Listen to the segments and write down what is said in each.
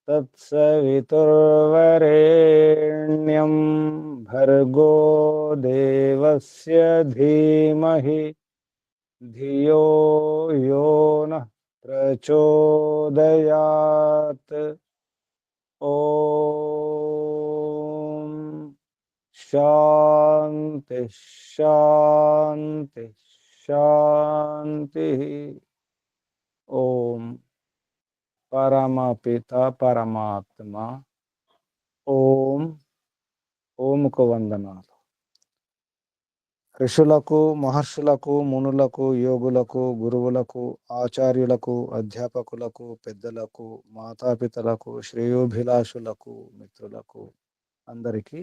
तत्सवितुर्वरेण्यं भर्गो देवस्य धीमहि धियो यो नः प्रचोदयात्। ओम शांति शांति शांति। ओम परमपिता परमात्मा ఓం ఓంకు వందనాలు. ఋషులకు, మహర్షులకు, మునులకు, యోగులకు, గురువులకు, ఆచార్యులకు, అధ్యాపకులకు, పెద్దలకు, మాతాపితలకు, శ్రేయోభిలాషులకు, మిత్రులకు అందరికీ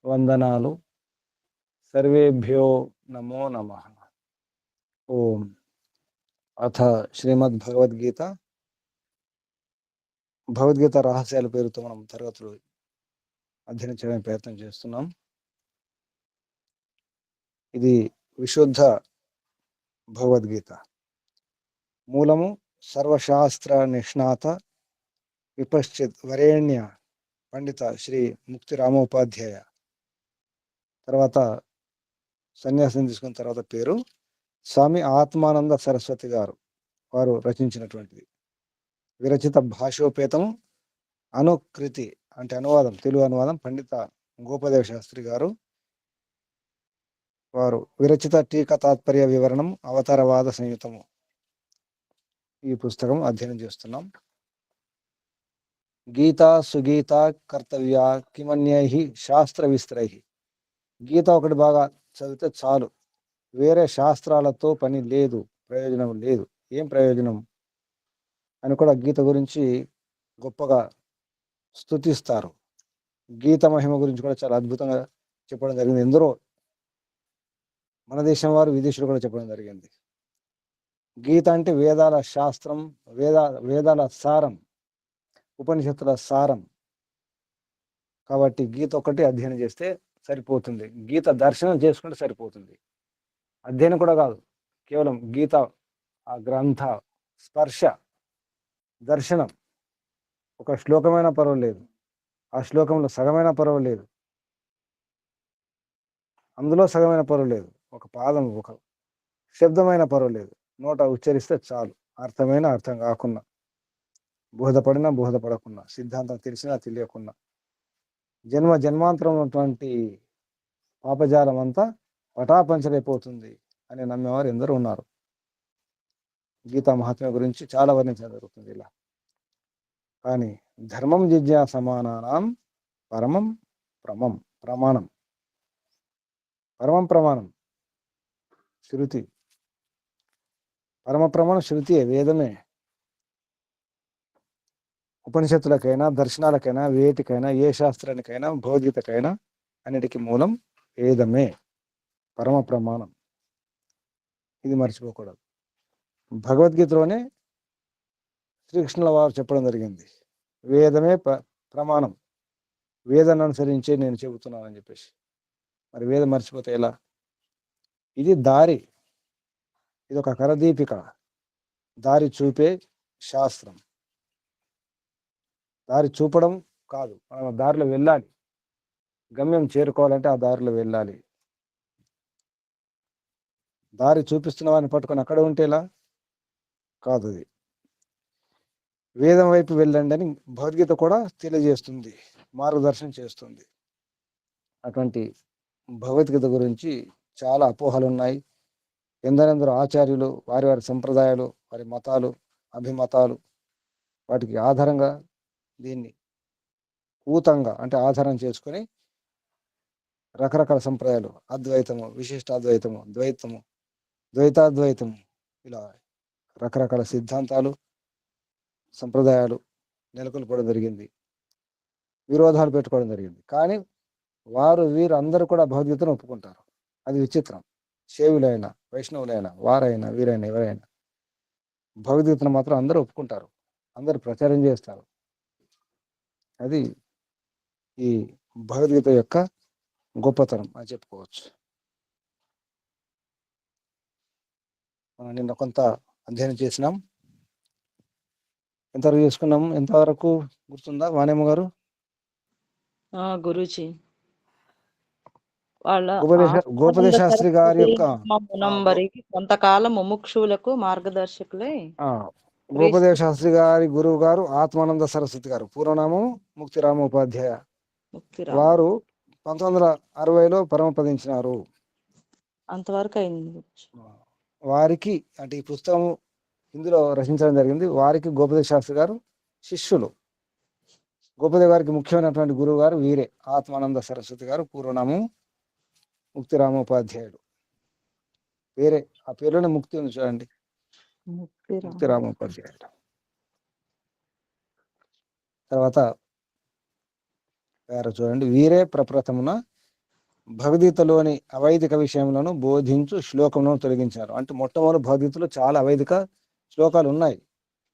వందనాలు. సర్వేభ్యో నమో నమః. ఓం అథ శ్రీమద్ భగవద్గీత భగవద్గీత రహస్యాల పేరుతో మనం తరగతులు అధ్యయనం చేయడానికి ప్రయత్నం చేస్తున్నాం. ఇది విశుద్ధ భగవద్గీత. మూలము సర్వశాస్త్ర నిష్ణాత విపశ్చిత్ వరేణ్య పండిత శ్రీ ముక్తి రామోపాధ్యాయ. తర్వాత సన్యాసం తీసుకున్న తర్వాత పేరు స్వామి ఆత్మానంద సరస్వతి గారు వారు రచించినటువంటిది. విరచిత భాషోపేతము అనుకృతి అంటే అనువాదం, తెలుగు అనువాదం పండిత గోపదేవ శాస్త్రి గారు. వారు విరచిత టీకా తాత్పర్య వివరణం అవతారవాద సంయుతము ఈ పుస్తకం అధ్యయనం చేస్తున్నాం. గీత సుగీత కర్తవ్య కిమన్యై శాస్త్ర విస్త్రై. గీత ఒకటి బాగా చదివితే చాలు, వేరే శాస్త్రాలతో పని లేదు, ప్రయోజనం లేదు. ఏం ప్రయోజనం అని కూడా గీత గురించి గొప్పగా స్తుతిస్తారు. గీత మహిమ గురించి కూడా చాలా అద్భుతంగా చెప్పడం జరిగింది. ఎందరో మన దేశం వారు, విదేశీయులు కూడా చెప్పడం జరిగింది. గీత అంటే వేదాల శాస్త్రం, వేదాల సారం, ఉపనిషత్తుల సారం. కాబట్టి గీత ఒకటి అధ్యయనం చేస్తే సరిపోతుంది, గీత దర్శనం చేసుకుంటే సరిపోతుంది. అధ్యయనం కూడా కాదు, కేవలం గీత ఆ గ్రంథ స్పర్శ దర్శనం. ఒక శ్లోకమైనా పర్వాలేదు, ఆ శ్లోకంలో సగమైన పర్వాలేదు, అందులో సగమైన పర్వాలేదు, ఒక పాదం ఒక శబ్దమైన పర్వాలేదు, నోట ఉచ్చరిస్తే చాలు. అర్థమైనా అర్థం కాకున్నా, బోధపడినా బోధపడకున్నా, సిద్ధాంతం తెలిసినా తెలియకున్నా, జన్మ జన్మాంతరం ఉన్నటువంటి పాపజాలం అంతా పటాపంచలైపోతుంది అని నమ్మేవారు ఎందరూ ఉన్నారు. గీతా మహాత్మ్య గురించి చాలా వర్ణించడం జరుగుతుంది ఇలా. కానీ ధర్మం జిజ్ఞాసమానానాం పరమం ప్రమాణం, పరమం ప్రమాణం శృతి. పరమ ప్రమాణం శృతియే, వేదమే. ఉపనిషత్తులకైనా, దర్శనాలకైనా, వేటికైనా, ఏ శాస్త్రానికైనా, భగవద్గీతకైనా అన్నిటికీ మూలం వేదమే, పరమ ప్రమాణం. ఇది మర్చిపోకూడదు. భగవద్గీతలోనే శ్రీకృష్ణుల వారు చెప్పడం జరిగింది, వేదమే ప్రమాణం, వేదాన్ని అనుసరించే నేను చెబుతున్నానని చెప్పేసి. మరి వేదం మర్చిపోతే ఎలా? ఇది దారి, ఇది ఒక కరదీపిక, దారి చూపే శాస్త్రం. దారి చూపడం కాదు, మనం దారిలో వెళ్ళాలి. గమ్యం చేరుకోవాలంటే ఆ దారిలో వెళ్ళాలి. దారి చూపిస్తున్న వారిని పట్టుకొని అక్కడ ఉంటేలా కాదు. అది వేదం వైపు వెళ్ళండి అని భగవద్గీత కూడా తెలియజేస్తుంది, మార్గదర్శనం చేస్తుంది. అటువంటి భగవద్గీత గురించి చాలా అపోహలు ఉన్నాయి. ఎందరెందరో ఆచార్యులు వారి వారి సంప్రదాయాలు, వారి మతాలు, అభిమతాలు, వాటికి ఆధారంగా దీన్ని ఊతంగా అంటే ఆధారం చేసుకొని రకరకాల సంప్రదాయాలు, అద్వైతము, విశిష్టాద్వైతము, ద్వైతము, ద్వైతాద్వైతము, ఇలా రకరకాల సిద్ధాంతాలు, సంప్రదాయాలు నెలకొల్పడం జరిగింది, విరోధాలు పెట్టుకోవడం జరిగింది. కానీ వీరు అందరూ కూడా భగవద్గీతను ఒప్పుకుంటారు. అది విచిత్రం. శైవులైనా, వైష్ణవులైనా, వారైనా, వీరైనా, ఎవరైనా భగవద్గీతను మాత్రం అందరూ ఒప్పుకుంటారు, అందరూ ప్రచారం చేస్తారు. అది ఈ భగవద్గీత యొక్క గొప్పతనం అని చెప్పుకోవచ్చు. మనం నిన్న కొంత అధ్యయనం చేసినాం. ఎంతవరకు చేసుకున్నాము? ఎంతవరకు గుర్తుందా వాణేమ్మ గారు? గురుజీ వాళ్ళ గోపదేశ శాస్త్రి గారి యొక్క నంబరికి కొంతకాలం ముముక్షువులకు మార్గదర్శకులై గోపదేశ శాస్త్రి గారి గురువు గారు ఆత్మానంద సరస్వతి గారు, పూర్వనామం ముక్తిరామోపాధ్యాయ. వారు 1960లో పరమపదించినారు. అంతవరకు అయింది. వారికి అంటే ఈ పుస్తకం హిందీలో రచించడం జరిగింది. వారికి గోపదేశ శాస్త్రి గారు శిష్యులు. గోపదేవ్ గారికి ముఖ్యమైనటువంటి గురువు గారు వీరే, ఆత్మానంద సరస్వతి గారు, పూర్వనామం ముక్తిరామోపాధ్యాయుడు. వేరే ఆ పేరులోనే ముక్తి ఉంది చూడండి, ముక్తిరామోపాధ్యాయుడు. తర్వాత చూడండి, వీరే ప్రప్రథమున భగవద్గీతలోని అవైదిక విషయములను బోధించు శ్లోకములను తొలగించారు. అంటే మొట్టమొదటి భగవద్గీతలో చాలా అవైదిక శ్లోకాలు ఉన్నాయి,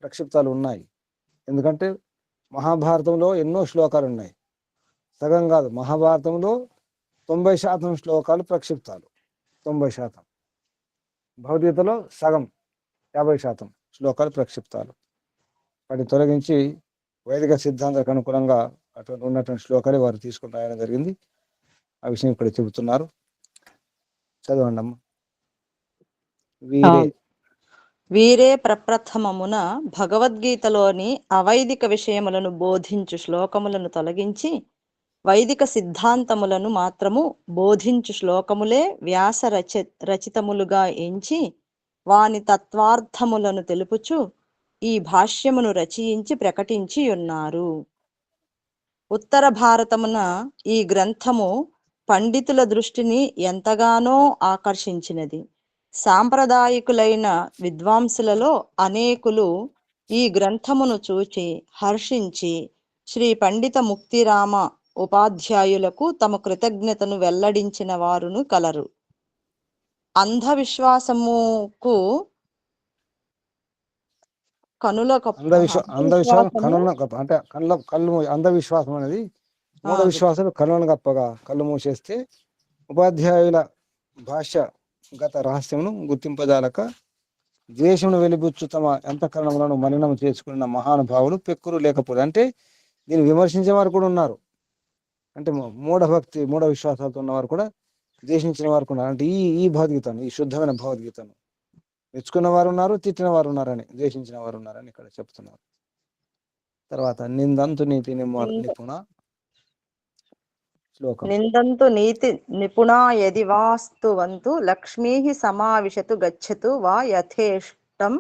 ప్రక్షిప్తాలు ఉన్నాయి. ఎందుకంటే మహాభారతంలో ఎన్నో శ్లోకాలు ఉన్నాయి, సగం కాదు. మహాభారతంలో 90% శ్లోకాలు ప్రక్షిప్తాలు, 90%. భగవద్గీతలో సగం 50% శ్లోకాలు ప్రక్షిప్తాలు. వాటిని తొలగించి వైదిక సిద్ధాంతాలకు అనుకూలంగా అటువంటి ఉన్నటువంటి శ్లోకాలు వారు తీసుకుని రాయడం జరిగింది. ఆ విషయం ఇక్కడ చెబుతున్నారు, చదవండి అమ్మ. వీరే ప్రప్రథమమున భగవద్గీతలోని అవైదిక విషయములను బోధించు శ్లోకములను తొలగించి వైదిక సిద్ధాంతములను మాత్రము బోధించు శ్లోకములే వ్యాస రచితములుగా ఎంచి వాని తత్వార్థములను తెలుపుచు ఈ భాష్యమును రచయించి ప్రకటించి ఉన్నారు. ఉత్తర భారతమున ఈ గ్రంథము పండితుల దృష్టిని ఎంతగానో ఆకర్షించినది. సాంప్రదాయకులైన విద్వాంసులలో అనేకులు ఈ గ్రంథమును చూచి హర్షించి శ్రీ పండిత ముక్తిరామ ఉపాధ్యాయులకు తమ కృతజ్ఞతను వెల్లడించిన వారును కలరు. అంధవిశ్వాసముకు అంధవిశ్వాసం అనేది మూఢ విశ్వాసాలు కనులను కప్పగా కళ్ళు మూసేస్తే ఉపాధ్యాయుల భాష్యగత రహస్యమును గుర్తింపజాలక ద్వేషమును వెలిబుచ్చు తమ అంతఃకరణములను మలినం చేసుకున్న మహానుభావులు పెక్కురు లేకపోతే, అంటే దీన్ని విమర్శించే వారు కూడా ఉన్నారు. అంటే మూఢభక్తి మూఢ విశ్వాసాలతో ఉన్నవారు కూడా ద్వేషించిన వారు కూడా, అంటే ఈ భగవద్గీతను, ఈ శుద్ధమైన భగవద్గీతను మెచ్చుకున్న వారు ఉన్నారు, తిట్టిన వారు ఉన్నారని, ద్వేషించిన వారు ఉన్నారని ఇక్కడ చెప్తున్నారు. తర్వాత నిందంతు నీతి నిపుణ శ్లోకం. నిందంతు నీతి నిపుణా యది వాస్తువంతు లక్ష్మీ సమావిశతు గచ్చతు వా యథేష్టం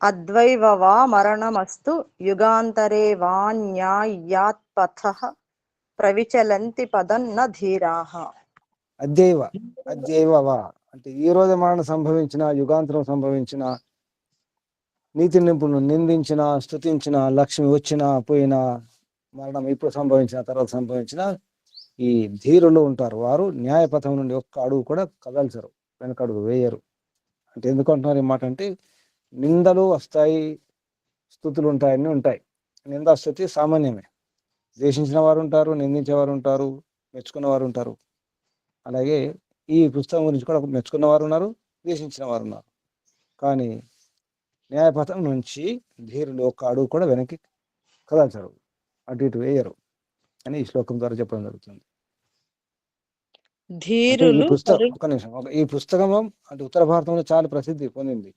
అద్వైవ వా మరణమస్తు యుగాంతరే వాన్యాయాత్పథః ప్రవిచలంతి పదన్న ధీరాః. అద్యైవ వా అంటే ఈ రోజు మరణం సంభవించిన, యుగాంతరం సంభవించిన, నీతి నిపుణులు నిందించిన, స్తుతించిన, లక్ష్మి వచ్చిన పోయిన, మరణం ఇప్పుడు సంభవించిన, తర్వాత సంభవించిన ఈ ధీరులు ఉంటారు. వారు న్యాయపథం నుండి ఒక్క అడుగు కూడా కదల్చరు, వెనకడుగు వేయరు. అంటే ఎందుకంటున్నారు ఈ మాట అంటే, నిందలు వస్తాయి, స్థుతులు ఉంటాయి, అన్నీ ఉంటాయి. నిందా స్థుతి సామాన్యమే. ద్వేషించిన వారు ఉంటారు, నిందించేవారు ఉంటారు, మెచ్చుకున్న వారు ఉంటారు. అలాగే ఈ పుస్తకం గురించి కూడా మెచ్చుకున్న వారు ఉన్నారు, ద్వేషించిన వారు ఉన్నారు. కానీ న్యాయపథం నుంచి ధీరులు ఒక్క అడుగు కూడా వెనక్కి కదల్చరు, అటు ఇటు వేయరు అని ఈ శ్లోకం ద్వారా చెప్పడం జరుగుతుంది. ఈ పుస్తకం అంటే ఉత్తర భారతంలో చాలా ప్రసిద్ధి పొందింది.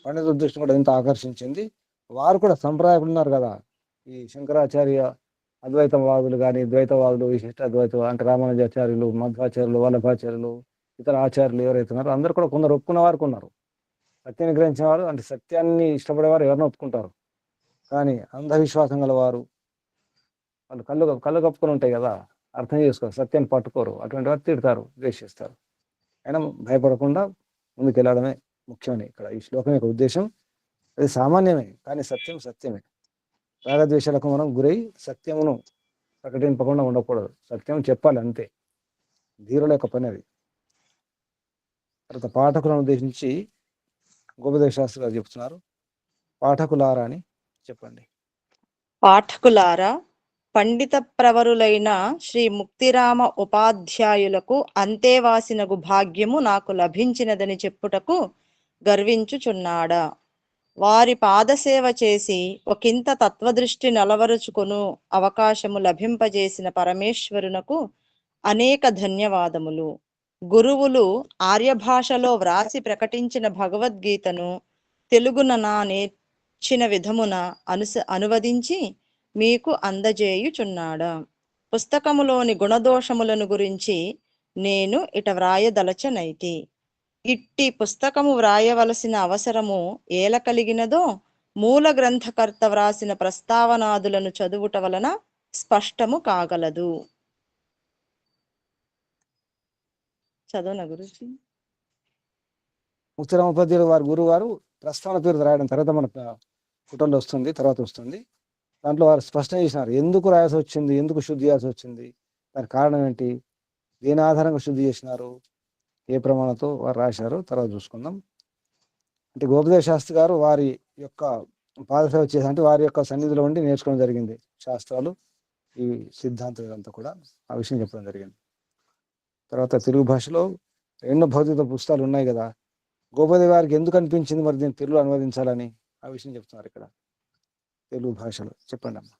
పండితుల దృష్టిని కూడా ఎంత ఆకర్షించింది. వారు కూడా సంప్రదాయకులు ఉన్నారు కదా, ఈ శంకరాచార్య అద్వైతవాదులు కానీ, ద్వైతవాదులు, విశిష్ట అద్వైత అంటే రామానుజాచార్యులు, మధ్వాచార్యులు, వల్లభాచార్యులు, ఇతర ఆచార్యులు ఎవరైతే ఉన్నారో అందరూ కూడా కొందరు ఒప్పుకున్న వారు ఉన్నారు. సత్యాన్ని గ్రహించిన వారు, అంటే సత్యాన్ని ఇష్టపడేవారు ఎవరిని ఒప్పుకుంటారు. కానీ అంధవిశ్వాసం గల వారు, వాళ్ళు కళ్ళు కప్పుకొని ఉంటాయి కదా, అర్థం చేసుకోరు, సత్యాన్ని పట్టుకోరు, అటువంటి వారు తిడతారు, ద్వేషిస్తారు. అయినా భయపడకుండా ముందుకు వెళ్ళడమే ముఖ్యమని ఇక్కడ ఈ శ్లోకం యొక్క ఉద్దేశం. అది సామాన్యమే, కానీ సత్యం సత్యమే. రాగద్వేషాలకు మనం గురై సత్యమును ప్రకటింపకుండా ఉండకూడదు, సత్యం చెప్పాలి అంతే. ధీరుల యొక్క పని అది. తర్వాత పాఠకులను ఉద్దేశించి గోపదేశ శాస్త్రి గారు చెప్తున్నారు. పాఠకులారా అని చెప్పండి. పాఠకులారా, పండిత ప్రవరులైన శ్రీ ముక్తిరామ ఉపాధ్యాయులకు అంతేవాసినగు భాగ్యము నాకు లభించినదని చెప్పుటకు గర్వించుచున్నాడా. వారి పాదసేవ చేసి ఒకంత తత్వదృష్టి నలవరుచుకొను అవకాశము లభింపజేసిన పరమేశ్వరునకు అనేక ధన్యవాదములు. గురువులు ఆర్యభాషలో వ్రాసి ప్రకటించిన భగవద్గీతను తెలుగున నా నేర్చిన విధమున అనువదించి మీకు అందజేయుచున్నాడా. పుస్తకములోని గుణదోషములను గురించి నేను ఇట వ్రాయదలచనైతి. ఇట్టి పుస్తకము వ్రాయవలసిన అవసరము ఏల కలిగినదో మూల గ్రంథకర్త వ్రాసిన ప్రస్తావనాదులను చదువుట వలన స్పష్టము కాగలదు. చదవన గురించి ముక్తిరామోపాధ్యాయులు వారి గురువు వారు ప్రస్తావన పేరు రాయడం తర్వాత మన ఫోటోలో వస్తుంది, తర్వాత వస్తుంది. దాంట్లో వారు స్పష్టం చేసినారు ఎందుకు రాయాల్సి వచ్చింది, ఎందుకు శుద్ధి చేయాల్సి వచ్చింది, దానికి కారణం ఏంటి, దేని ఆధారంగా శుద్ధి చేసినారు, ఏ ప్రమాణంతో వారు రాశారు తర్వాత చూసుకుందాం. అంటే గోపదేవ శాస్త్రి గారు వారి యొక్క పాదసేవ చేసి అంటే వారి యొక్క సన్నిధిలో ఉండి నేర్చుకోవడం జరిగింది శాస్త్రాలు, ఈ సిద్ధాంతం ఇదంతా కూడా ఆ విషయం చెప్పడం జరిగింది. తర్వాత తెలుగు భాషలో ఎన్నో భౌతిక పుస్తకాలు ఉన్నాయి కదా, గోపదేవ గారికి ఎందుకు అనిపించింది మరి దీన్ని తెలుగు అనువదించాలని ఆ విషయం చెప్తున్నారు ఇక్కడ తెలుగు భాషలో. చెప్పండి అమ్మా.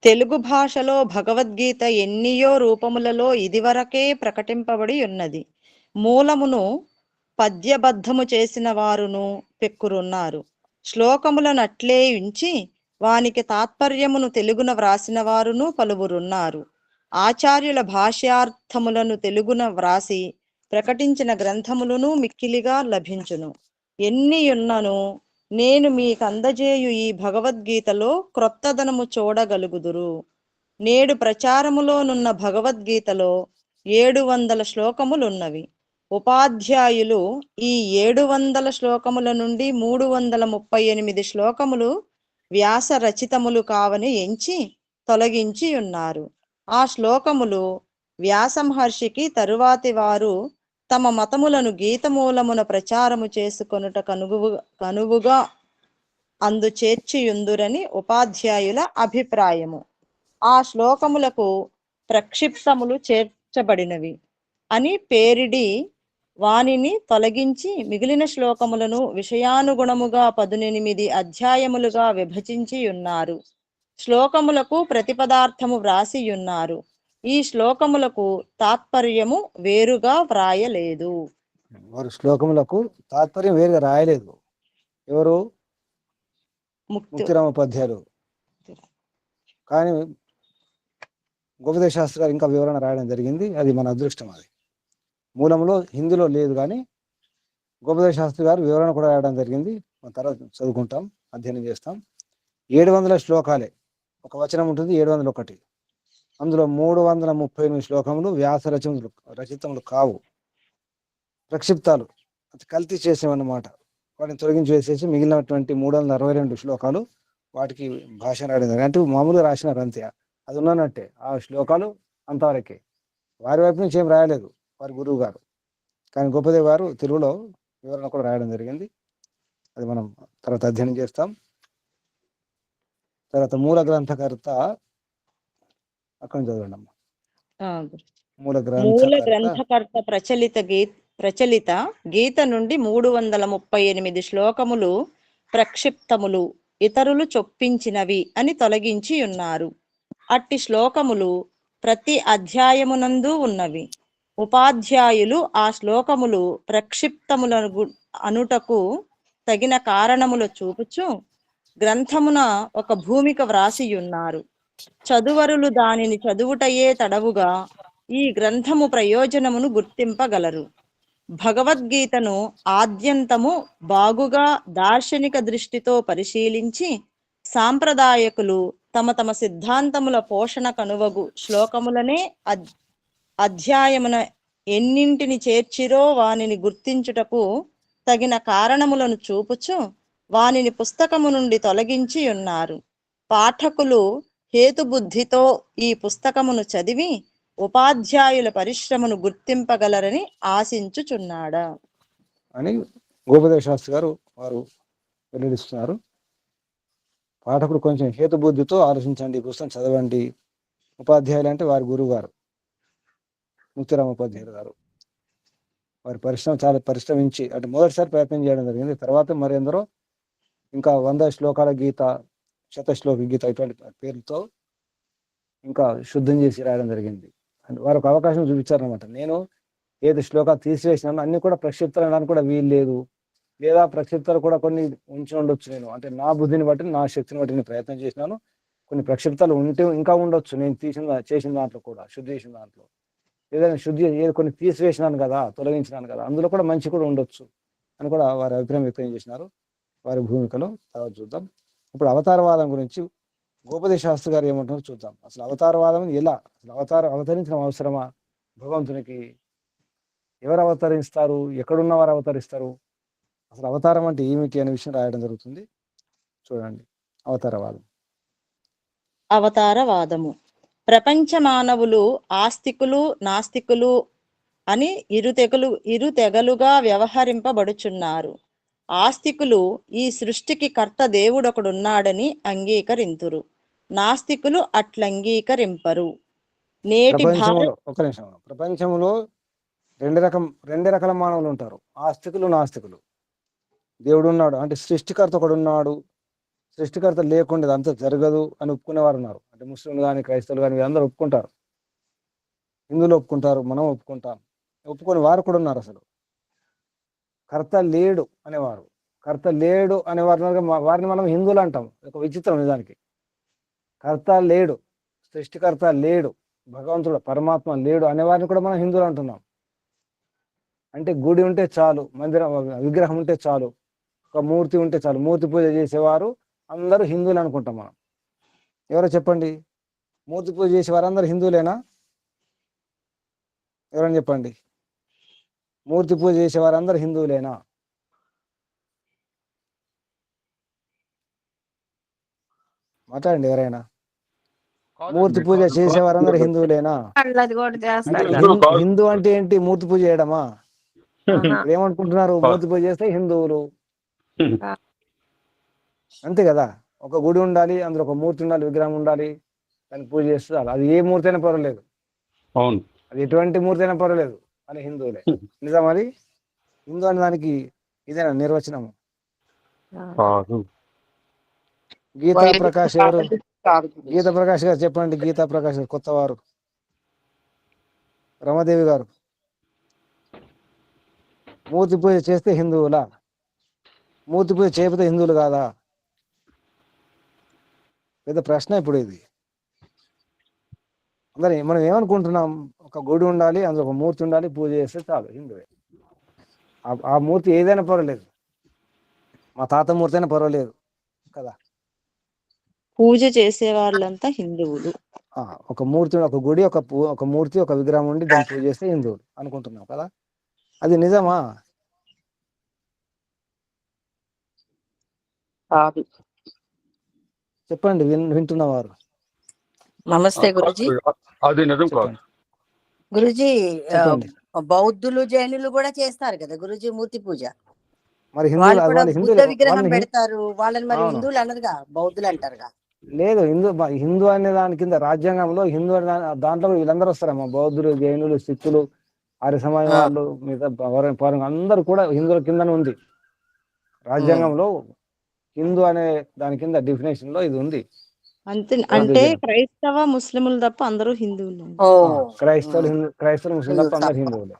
తెలుగు భాషలో భగవద్గీత ఎన్నియో రూపములలో ఇదివరకే ప్రకటింపబడి ఉన్నది. మూలమును పద్యబద్ధము చేసిన వారును పెక్కురున్నారు. శ్లోకములను అట్లే ఉంచి వానికి తాత్పర్యమును తెలుగున వ్రాసిన వారును పలువురున్నారు. ఆచార్యుల భాష్యార్థములను తెలుగున వ్రాసి ప్రకటించిన గ్రంథములను మిక్కిలిగా లభించును. ఎన్నియున్నను నేను మీకు అందజేయు ఈ భగవద్గీతలో క్రొత్తదనము చూడగలుగుదురు. నేడు ప్రచారములోనున్న భగవద్గీతలో 700 శ్లోకములున్నవి. ఉపాధ్యాయులు ఈ 700 శ్లోకముల నుండి 338 శ్లోకములు వ్యాస రచితములు కావని ఎంచి తొలగించి ఉన్నారు. ఆ శ్లోకములు వ్యాసమహర్షికి తరువాతి వారు తమ మతములను గీతమూలమున ప్రచారము చేసుకొనుట కనువుగా అందుచేర్చియుందురని ఉపాధ్యాయుల అభిప్రాయము. ఆ శ్లోకములకు ప్రక్షిప్తములు చేర్చబడినవి అని పేరిడి వానిని తొలగించి మిగిలిన శ్లోకములను విషయానుగుణముగా 18 అధ్యాయములుగా విభజించి ఉన్నారు. శ్లోకములకు ప్రతిపదార్థము వ్రాసియున్నారు. ఈ శ్లోకములకు తాత్పర్యము వేరుగా వ్రాయలేదు. వారు శ్లోకములకు తాత్పర్యం వేరుగా రాయలేదు. ఎవరు? ముక్తిరామోపాధ్యాయులు. కానీ గోపదేవ శాస్త్రి గారు ఇంకా వివరణ రాయడం జరిగింది. అది మన అదృష్టం. అది మూలంలో హిందీలో లేదు, కానీ గోపదేవ శాస్త్రి గారు వివరణ కూడా రాయడం జరిగింది. మన తర్వాత చదువుకుంటాం, అధ్యయనం చేస్తాం. 700 శ్లోకాలే, ఒక వచనం ఉంటుంది 701. అందులో 338 శ్లోకములు వ్యాస రచితములు కావు, ప్రక్షిప్తాలు, అది కల్తీ చేసేవన్నమాట. వాటిని తొలగించి వేసేసి మిగిలినటువంటి 362 శ్లోకాలు వాటికి భాష రాయడం జరిగింది. అంటే మామూలుగా రాసినారు అంతే, అది ఉన్నట్టే. ఆ శ్లోకాలు అంతవరకే, వారి వైపు నుంచి ఏం రాయలేదు వారి గురువు గారు. కానీ గోపదేవ్ గారు తెలుగులో వివరణ కూడా రాయడం జరిగింది. అది మనం తర్వాత అధ్యయనం చేస్తాం. తర్వాత మూల గ్రంథకర్త అక్కడ చదవండి అమ్మా. మూల గ్రంథకర్త ప్రచలిత గీత నుండి 338 శ్లోకములు ప్రక్షిప్తములు, ఇతరులు చొప్పించినవి అని తొలగించి ఉన్నారు. అట్టి శ్లోకములు ప్రతి అధ్యాయమునందు ఉన్నవి. ఉపాధ్యాయులు ఆ శ్లోకములు ప్రక్షిప్తములను అనుటకు తగిన కారణములు చూపుచు గ్రంథమున ఒక భూమిక వ్రాసియున్నారు. చదువరులు దానిని చదువుటయే తడవుగా ఈ గ్రంథము ప్రయోజనమును గుర్తింపగలరు. భగవద్గీతను ఆద్యంతము బాగుగా దార్శనిక దృష్టితో పరిశీలించి సాంప్రదాయకులు తమ తమ సిద్ధాంతముల పోషణ కనువగు శ్లోకములనే అధ్యాయమున ఎన్నింటిని చేర్చిరో వానిని గుర్తించుటకు తగిన కారణములను చూపుచు వానిని పుస్తకము నుండి తొలగించి ఉన్నారు. పాఠకులు హేతుబుద్ధితో ఈ పుస్తకమును చదివి ఉపాధ్యాయుల పరిశ్రమను గుర్తింపగలరని ఆశించుచున్నాడా అని గోపదేవ శాస్త్రి గారు వారు వెల్లడిస్తున్నారు. పాఠకులు కొంచెం హేతుబుద్ధితో ఆలోచించండి, పుస్తకం చదవండి. ఉపాధ్యాయులు అంటే వారి గురువు గారు ముక్తిరామోపాధ్యాయులు గారు. వారి పరిశ్రమ చాలా పరిశ్రమించి అంటే మొదటిసారి ప్రయత్నం చేయడం జరిగింది. తర్వాత మరి ఎందరో ఇంకా 100 శ్లోకాల గీత, శతశ్లోక గీత ఇటువంటి పేర్లతో ఇంకా శుద్ధం చేసి రాయడం జరిగింది. అంటే వారు ఒక అవకాశం చూపించారనమాట. నేను ఏది శ్లోకాలు తీసివేసినాను అన్ని కూడా ప్రక్షిప్తాలు అనడానికి కూడా వీలు లేదు, లేదా ప్రక్షిప్తాలు కూడా కొన్ని ఉంచి ఉండొచ్చు. నేను అంటే నా బుద్ధిని బట్టి నా శక్తిని బట్టి నేను ప్రయత్నం చేసినాను. కొన్ని ప్రక్షిప్తాలు ఉంటే ఇంకా ఉండొచ్చు నేను చేసిన దాంట్లో కూడా, శుద్ధి చేసిన దాంట్లో ఏదైనా కొన్ని తీసివేసినాను కదా, తొలగించినాను కదా, అందులో కూడా మంచి కూడా ఉండొచ్చు అని కూడా వారి అభిప్రాయం వ్యక్తం చేసినారు వారి భూమికలో. తర్వాత చూద్దాం. ఇప్పుడు అవతారవాదం గురించి గోపదేశ శాస్త్రి గారు ఏమంటున్నారో చూద్దాం. అసలు అవతారవాదం ఎలా, అసలు అవతరించడం అవసరమా భగవంతునికి? ఎవరు అవతరిస్తారు? ఎక్కడున్న వారు అవతరిస్తారు? అసలు అవతారం అంటే ఏమిటి అనే విషయం రాయడం జరుగుతుంది. చూడండి. అవతారవాదము. ప్రపంచ మానవులు ఆస్తికులు నాస్తికులు అని ఇరు తెగలుగా వ్యవహరింపబడుచున్నారు. ఆస్తికులు ఈ సృష్టికి కర్త దేవుడొకడున్నాడని అంగీకరింతురు, నాస్తికులు అట్లంగీకరింపరు. నేటి ప్రపంచంలో రెండు రకాల మానవులు ఉంటారు, ఆస్తికులు నాస్తికులు. దేవుడు ఉన్నాడు అంటే సృష్టికర్త ఒకడు ఉన్నాడు, సృష్టికర్త లేకుండా అంతా జరగదు అని ఒప్పుకునేవారు ఉన్నారు. అంటే ముస్లింలు కానీ క్రైస్తవులు కానీ అందరూ ఒప్పుకుంటారు, హిందువులు ఒప్పుకుంటారు, మనం ఒప్పుకుంటాం. ఒప్పుకొని వారు కూడా ఉన్నారు. అసలు కర్త లేడు అనేవారు, వారిని మనం హిందువులు అంటాం. ఒక విచిత్రం నిజానికి. కర్త లేడు, సృష్టికర్త లేడు, భగవంతుడు పరమాత్మ లేడు అనేవారిని కూడా మనం హిందువులు అంటున్నాం. అంటే గుడి ఉంటే చాలు, మందిరం విగ్రహం ఉంటే చాలు, ఒక మూర్తి ఉంటే చాలు, మూర్తి పూజ చేసేవారు అందరూ హిందువులు అనుకుంటాం మనం. ఎవరో చెప్పండి, మూర్తి పూజ చేసేవారు అందరూ హిందువులేనా? ఎవరని చెప్పండి. మూర్తి పూజ చేసేవారు అందరూ హిందువులేనా? మాట్లాడండి ఎవరైనా. మూర్తి పూజ చేసేవారందరూ హిందువులేనా? హిందూ అంటే ఏంటి? మూర్తి పూజ చేయడమా? ఏమనుకుంటున్నారు? మూర్తి పూజ చేస్తే హిందువులు అంతే కదా. ఒక గుడి ఉండాలి, అందులో ఒక మూర్తి ఉండాలి, విగ్రహం ఉండాలి, దాన్ని పూజ చేస్తారు. అది ఏ మూర్తి అయినా పర్వాలేదు, అది ఎటువంటి మూర్తి అయినా పర్వాలేదు అని హిందువులే. నిజం అది? హిందూ అనే దానికి ఇదేనా నిర్వచనము? గీతా ప్రకాష్ ఎవరు? గీతా ప్రకాష్ గారు చెప్పండి. గీతా ప్రకాష్ గారు కొత్తవారు. రమాదేవి గారు, మూర్తి పూజ చేస్తే హిందువులా? మూర్తి పూజ చేయకపోతే హిందువులు కాదా? పెద్ద ప్రశ్న ఇప్పుడు ఇది. అందరూ మనం ఏమనుకుంటున్నాం? ఒక గుడి ఉండాలి, అందులో ఒక మూర్తి ఉండాలి, పూజ చేస్తే చాలు హిందువే. ఆ మూర్తి ఏదైనా పర్వాలేదు, మా తాత మూర్తి అయినా పర్వాలేదు కదా. పూజ చేసే వాళ్ళంతా హిందువులు. ఒక మూర్తి, ఒక గుడి, ఒక మూర్తి, ఒక విగ్రహం ఉండి దాన్ని పూజ చేస్తే హిందువులు అనుకుంటున్నాం కదా. అది నిజమా? చెప్పండి వింటున్నవారు. నమస్తే గురుజీ. అది నిజం కాదు గురుజీ. బౌద్ధులు జైనులు కూడా చేస్తారు కదా గురుజీ మూర్తి పూజ. మరి బుద్ధ విగ్రహం పెడతారు, వాళ్ళని మరి హిందువులు అనరుగా, బౌద్ధులు అంటారుగా. లేదు, హిందూ అనే దాని కింద రాజ్యాంగంలో హిందూ దాంట్లో వీళ్ళందరూ వస్తారమ్మా. బౌద్ధులు, జైనులు, సిక్కులు, ఆర్య సమాజం వాళ్ళు, మిగతా అందరూ కూడా హిందువుల కిందనే ఉంది. రాజ్యాంగంలో హిందూ అనే దాని కింద డెఫినేషన్ లో ఇది ఉంది. అంటే క్రైస్తవ ముస్లింలు తప్ప అందరూ హిందువులు. క్రైస్తవులు ముస్లిం తప్ప అందరూ హిందువులే.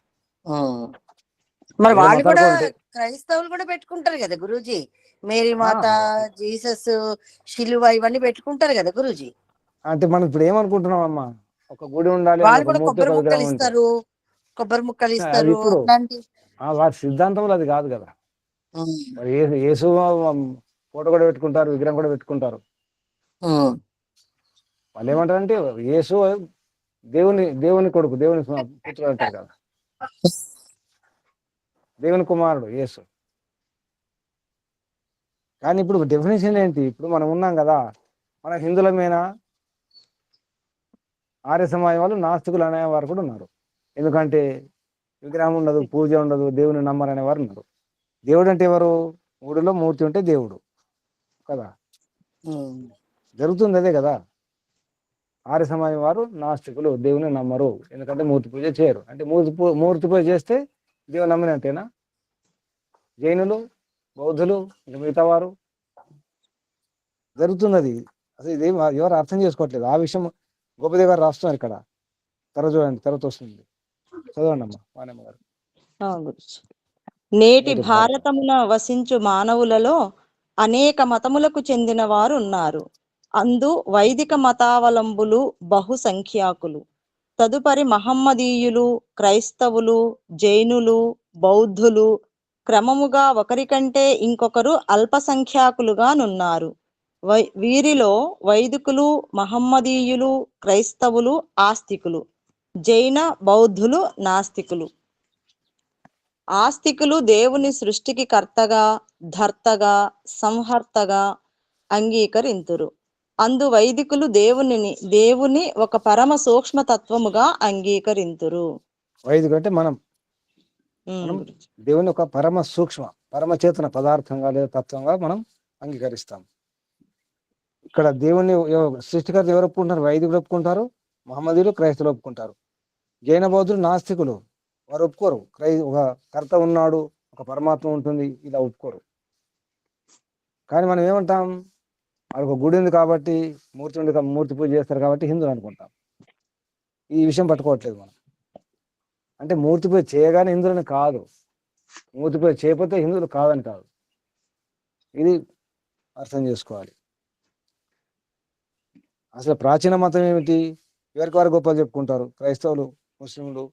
మరి వాళ్ళు కూడా క్రైస్తవులు కూడా పెట్టుకుంటారు కదా గురూజీ. మేరీ మాత, జీసస్, శిలువ ఇవన్నీ పెట్టుకుంటారు కదా గురూజీ. అంటే మనం ఇప్పుడు ఏమనుకుంటున్నాం అమ్మా, ఒక గుడి ఉండాలి, వాళ్ళు కూడా కొబ్బరి ముక్కలు ఇస్తారు, కొబ్బరి ముక్కలు ఇస్తారు. వారి సిద్ధాంతంలో అది కాదు కదా. యేసు ఫోటో కూడా పెట్టుకుంటారు, విగ్రహం కూడా పెట్టుకుంటారు. వాళ్ళు ఏమంటారంటే యేసు దేవుని కొడుకు, దేవుని పుత్రుడు అంటారు కదా, దేవుని కుమారుడు యేసు. కానీ ఇప్పుడు డెఫినేషన్ ఏంటి? ఇప్పుడు మనం ఉన్నాం కదా, మన హిందువులమేనా? ఆర్య సమాజం వాళ్ళు నాస్తికులు అనేవారు కూడా ఉన్నారు. ఎందుకంటే విగ్రహం ఉండదు, పూజ ఉండదు, దేవుని నమ్మరు అనేవారు ఉన్నారు. దేవుడు అంటే ఎవరు? ఊడిలో మూర్తి ఉంటే దేవుడు కదా. జరుగుతుంది అదే కదా. ఆర్య సమాజం వారు నాస్తికులు, దేవుని నమ్మరు, ఎందుకంటే మూర్తి పూజ చేయరు. అంటే మూర్తి పూజ చేస్తే దేవుని నమ్మినట్టేనా? జైనులు, బౌద్ధులు, ఇంకా మిగతా వారు జరుగుతున్నది. అసలు ఇది ఎవరు అర్థం చేసుకోవట్లేదు. ఆ విషయం గోపదేవ్ గారు రాస్తున్నారు ఇక్కడ. తర్వాత చూడండి, తర్వాత వస్తుంది. చదవండి అమ్మా వాణమ్మ గారు. గురుజీ. నేటి నేటి భారతం. భారతమున వసించు మానవులలో అనేక మతములకు చెందిన వారు ఉన్నారు. అందు వైదిక మతావలంబులు బహుసంఖ్యాకులు. తదుపరి మహమ్మదీయులు, క్రైస్తవులు, జైనులు, బౌద్ధులు క్రమముగా ఒకరికంటే ఇంకొకరు అల్పసంఖ్యాకులుగా నున్నారు. వీరిలో వైదికులు, మహమ్మదీయులు, క్రైస్తవులు ఆస్తికులు, జైన బౌద్ధులు నాస్తికులు. ఆస్తికులు దేవుని సృష్టికి కర్తగా, ధర్తగా, సంహర్తగా అంగీకరింతురు. అందు వైదికులు దేవుని ఒక పరమ సూక్ష్మ తత్వముగా అంగీకరింతురు. వైదికులు అంటే మనం దేవుని ఒక పరమ సూక్ష్మ పరమచేతన పదార్థంగా లేదా తత్వంగా మనం అంగీకరిస్తాం. ఇక్కడ దేవుని సృష్టికర్త ఎవరు ఒప్పుకుంటారు? వైదికులు ఒప్పుకుంటారు, మహమ్మదీయులు, క్రైస్తవులు ఒప్పుకుంటారు. జైన బౌద్ధులు నాస్తికులు, వారు ఒప్పుకోరు. ఒక కర్త ఉన్నాడు, ఒక పరమాత్మ ఉంటుంది, ఇలా ఒప్పుకోరు. కానీ మనం ఏమంటాం? వాళ్ళకి ఒక గుడి ఉంది కాబట్టి, మూర్తి ఉంది, మూర్తి పూజ చేస్తారు కాబట్టి హిందువులు అనుకుంటాం. ఈ విషయం పట్టుకోవట్లేదు మనం. అంటే మూర్తి పూజ చేయగానే హిందువులని కాదు, మూర్తి పూజ చేయకపోతే హిందువులు కాదని కాదు. ఇది అర్థం చేసుకోవాలి. అసలు ప్రాచీన మతం ఏమిటి? ఎవరికి వారు గొప్పలు చెప్పుకుంటారు. క్రైస్తవులు, ముస్లింలు